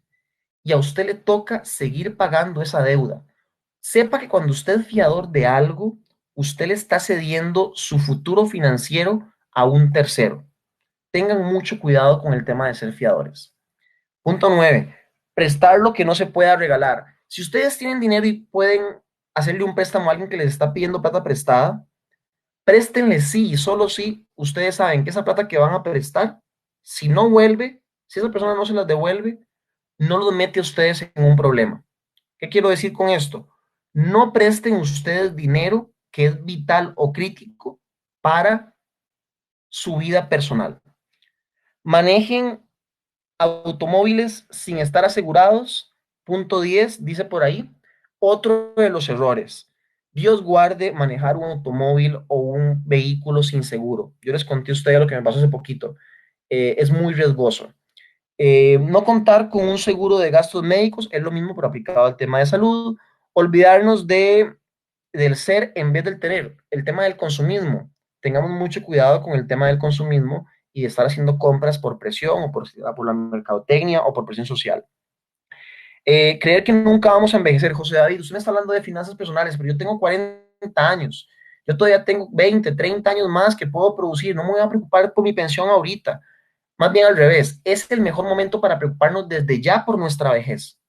y a usted le toca seguir pagando esa deuda. Sepa que cuando usted es fiador de algo, usted le está cediendo su futuro financiero a un tercero. Tengan mucho cuidado con el tema de ser fiadores. Punto 9. Prestar lo que no se pueda regalar. Si ustedes tienen dinero y pueden hacerle un préstamo a alguien que les está pidiendo plata prestada, préstenle sí y solo sí. Ustedes saben que esa plata que van a prestar, si no vuelve, si esa persona no se las devuelve, no los mete a ustedes en un problema. ¿Qué quiero decir con esto? No presten ustedes dinero que es vital o crítico para su vida personal. Manejen automóviles sin estar asegurados. Punto 10, dice por ahí, otro de los errores. Dios guarde manejar un automóvil o un vehículo sin seguro. Yo les conté a ustedes lo que me pasó hace poquito. Es muy riesgoso. No contar con un seguro de gastos médicos es lo mismo, pero aplicado al tema de salud. Olvidarnos del ser en vez del tener. El tema del consumismo. Tengamos mucho cuidado con el tema del consumismo y de estar haciendo compras por presión o por la mercadotecnia o por presión social. Creer que nunca vamos a envejecer. José David, usted me está hablando de finanzas personales, pero yo tengo 40 años. Yo todavía tengo 20, 30 años más que puedo producir. No me voy a preocupar por mi pensión ahorita. Más bien al revés. Es el mejor momento para preocuparnos desde ya por nuestra vejez,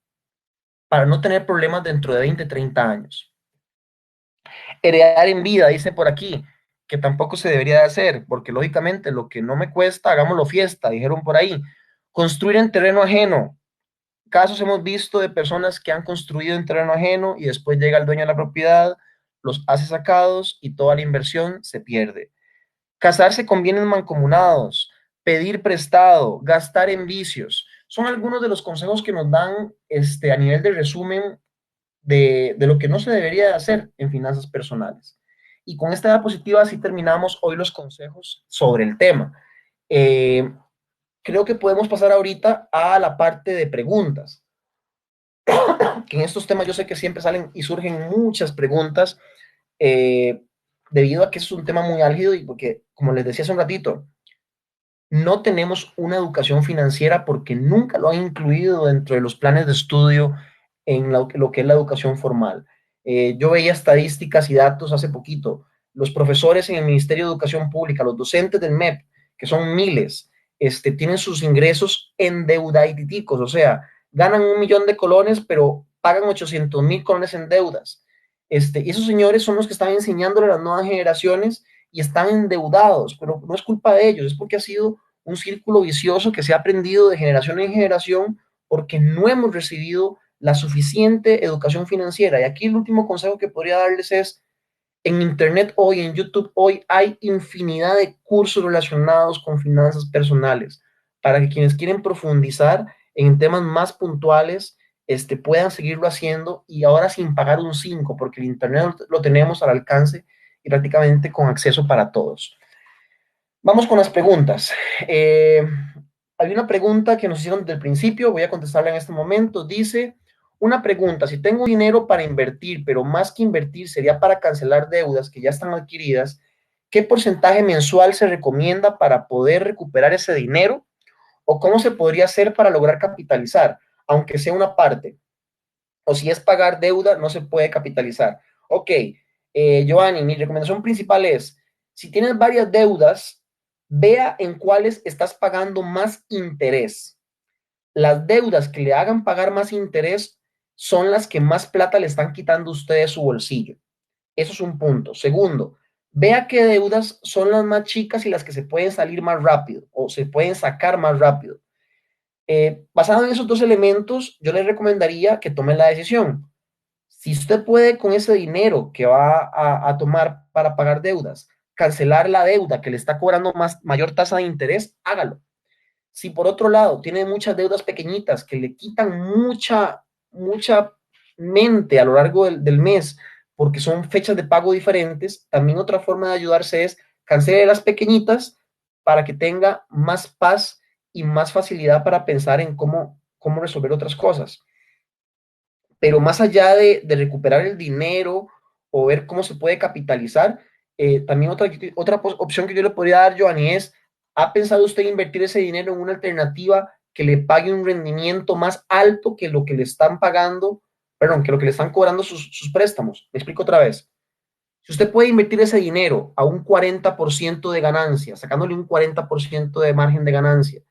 para no tener problemas dentro de 20, 30 años. Heredar en vida, dice por aquí, que tampoco se debería de hacer, porque lógicamente lo que no me cuesta, hagámoslo fiesta, dijeron por ahí. Construir en terreno ajeno. Casos hemos visto de personas que han construido en terreno ajeno y después llega el dueño de la propiedad, los hace sacados y toda la inversión se pierde. Casarse con bienes mancomunados, pedir prestado, gastar en vicios, son algunos de los consejos que nos dan a nivel de resumen de lo que no se debería de hacer en finanzas personales. Y con esta diapositiva así terminamos hoy los consejos sobre el tema. Creo que podemos pasar ahorita a la parte de preguntas. Que en estos temas yo sé que siempre salen y surgen muchas preguntas debido a que es un tema muy álgido y porque, como les decía hace un ratito, no tenemos una educación financiera porque nunca lo han incluido dentro de los planes de estudio en lo que es la educación formal. Yo veía estadísticas y datos hace poquito. Los profesores en el Ministerio de Educación Pública, los docentes del MEP, que son miles, tienen sus ingresos endeudaditicos, o sea, ganan 1 millón de colones, pero pagan 800.000 colones en deudas. Y esos señores son los que están enseñándole a las nuevas generaciones y están endeudados, pero no es culpa de ellos, es porque ha sido un círculo vicioso que se ha aprendido de generación en generación porque no hemos recibido la suficiente educación financiera. Y aquí el último consejo que podría darles es, en Internet hoy, en YouTube hoy, hay infinidad de cursos relacionados con finanzas personales para que quienes quieren profundizar en temas más puntuales puedan seguirlo haciendo y ahora sin pagar un 5, porque el Internet lo tenemos al alcance y prácticamente con acceso para todos. Vamos con las preguntas. Hay una pregunta que nos hicieron desde el principio, voy a contestarla en este momento. Dice, una pregunta, si tengo dinero para invertir, pero más que invertir sería para cancelar deudas que ya están adquiridas, ¿qué porcentaje mensual se recomienda para poder recuperar ese dinero? ¿O cómo se podría hacer para lograr capitalizar, aunque sea una parte? O si es pagar deuda, no se puede capitalizar. Ok, Giovanni, mi recomendación principal es, si tienes varias deudas, vea en cuáles estás pagando más interés. Las deudas que le hagan pagar más interés son las que más plata le están quitando a usted de su bolsillo. Eso es un punto. Segundo, vea qué deudas son las más chicas y las que se pueden salir más rápido o se pueden sacar más rápido. Basado en esos dos elementos, yo le recomendaría que tome la decisión. Si usted puede con ese dinero que va a tomar para pagar deudas, cancelar la deuda que le está cobrando mayor tasa de interés, hágalo. Si por otro lado tiene muchas deudas pequeñitas que le quitan mucha mente a lo largo del mes porque son fechas de pago diferentes, también otra forma de ayudarse es cancele las pequeñitas para que tenga más paz y más facilidad para pensar en cómo resolver otras cosas. Pero más allá de recuperar el dinero o ver cómo se puede capitalizar, también otra opción que yo le podría dar, Giovanni, es, ¿ha pensado usted invertir ese dinero en una alternativa que le pague un rendimiento más alto que lo que le están pagando, perdón, que lo que le están cobrando sus préstamos? Me explico otra vez. Si usted puede invertir ese dinero a un 40% de ganancia, sacándole un 40% de margen de ganancia,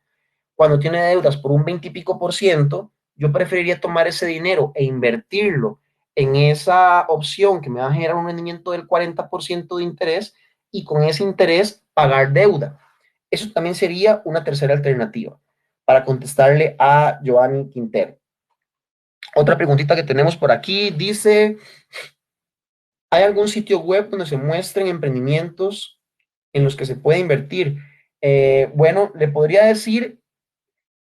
cuando tiene deudas por un 20 y pico por ciento, yo preferiría tomar ese dinero e invertirlo en esa opción que me va a generar un rendimiento del 40% de interés y con ese interés pagar deuda. Eso también sería una tercera alternativa para contestarle a Giovanni Quintero. Otra preguntita que tenemos por aquí dice, ¿hay algún sitio web donde se muestren emprendimientos en los que se puede invertir? Bueno, le podría decir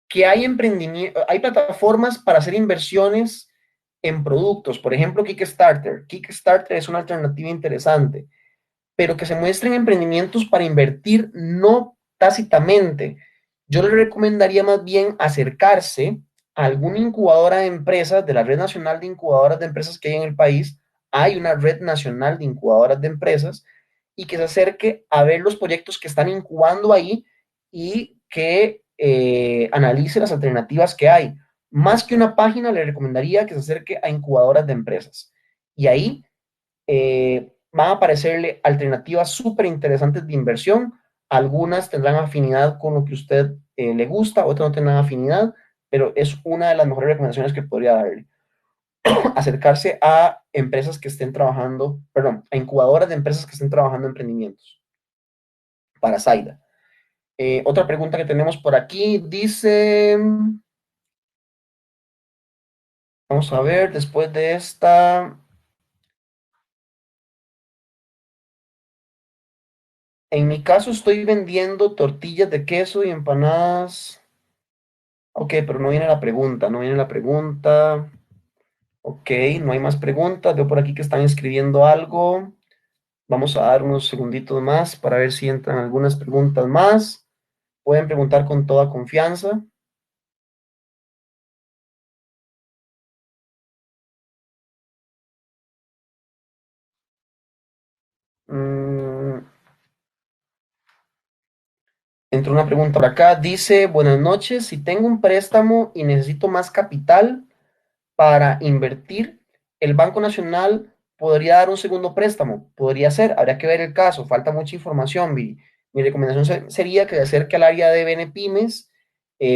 que hay plataformas para hacer inversiones en productos, por ejemplo, Kickstarter. Kickstarter es una alternativa interesante, pero que se muestren emprendimientos para invertir no tácitamente. Yo le recomendaría más bien acercarse a alguna incubadora de empresas, de la Red Nacional de Incubadoras de Empresas que hay en el país. Hay una Red Nacional de Incubadoras de Empresas, y que se acerque a ver los proyectos que están incubando ahí y que analice las alternativas que hay. Más que una página, le recomendaría que se acerque a incubadoras de empresas. Y ahí van a aparecerle alternativas súper interesantes de inversión. Algunas tendrán afinidad con lo que a usted le gusta, otras no tendrán afinidad, pero es una de las mejores recomendaciones que podría darle. Acercarse a empresas que estén trabajando, perdón, a incubadoras de empresas que estén trabajando en emprendimientos. Para Zaida. Otra pregunta que tenemos por aquí dice, vamos a ver, después de esta, en mi caso estoy vendiendo tortillas de queso y empanadas. Ok, pero no viene la pregunta, Ok, no hay más preguntas. Veo por aquí que están escribiendo algo. Vamos a dar unos segunditos más para ver si entran algunas preguntas más. Pueden preguntar con toda confianza. Entró una pregunta por acá. Dice, buenas noches. Si tengo un préstamo y necesito más capital para invertir, ¿el Banco Nacional podría dar un segundo préstamo? Podría ser. Habría que ver el caso. Falta mucha información, Viri. Mi recomendación sería que se acerque al área de BNPymes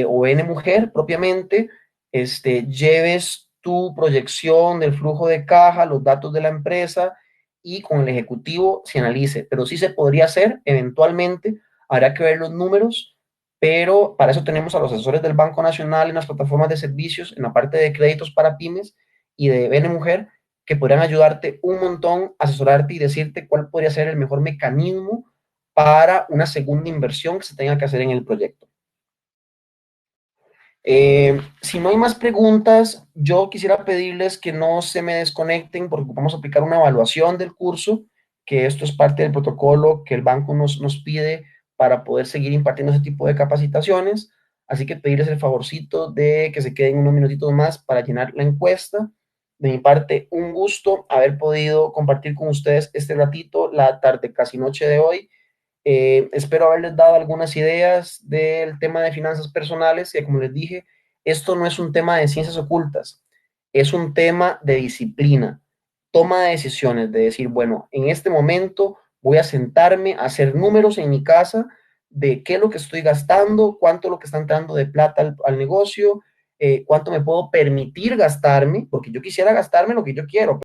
o BN Mujer propiamente, lleves tu proyección del flujo de caja, los datos de la empresa y con el ejecutivo se analice. Pero sí se podría hacer, eventualmente habrá que ver los números, pero para eso tenemos a los asesores del Banco Nacional en las plataformas de servicios, en la parte de créditos para pymes y de BN Mujer, que podrían ayudarte un montón, asesorarte y decirte cuál podría ser el mejor mecanismo para una segunda inversión que se tenga que hacer en el proyecto. Si no hay más preguntas, yo quisiera pedirles que no se me desconecten porque vamos a aplicar una evaluación del curso, que esto es parte del protocolo que el banco nos pide para poder seguir impartiendo ese tipo de capacitaciones. Así que pedirles el favorcito de que se queden unos minutitos más para llenar la encuesta. De mi parte, un gusto haber podido compartir con ustedes este ratito, la tarde, casi noche de hoy. Espero haberles dado algunas ideas del tema de finanzas personales, que como les dije, esto no es un tema de ciencias ocultas, es un tema de disciplina, toma de decisiones, de decir, bueno, en este momento voy a sentarme a hacer números en mi casa de qué es lo que estoy gastando, cuánto es lo que está entrando de plata al negocio, cuánto me puedo permitir gastarme, porque yo quisiera gastarme lo que yo quiero,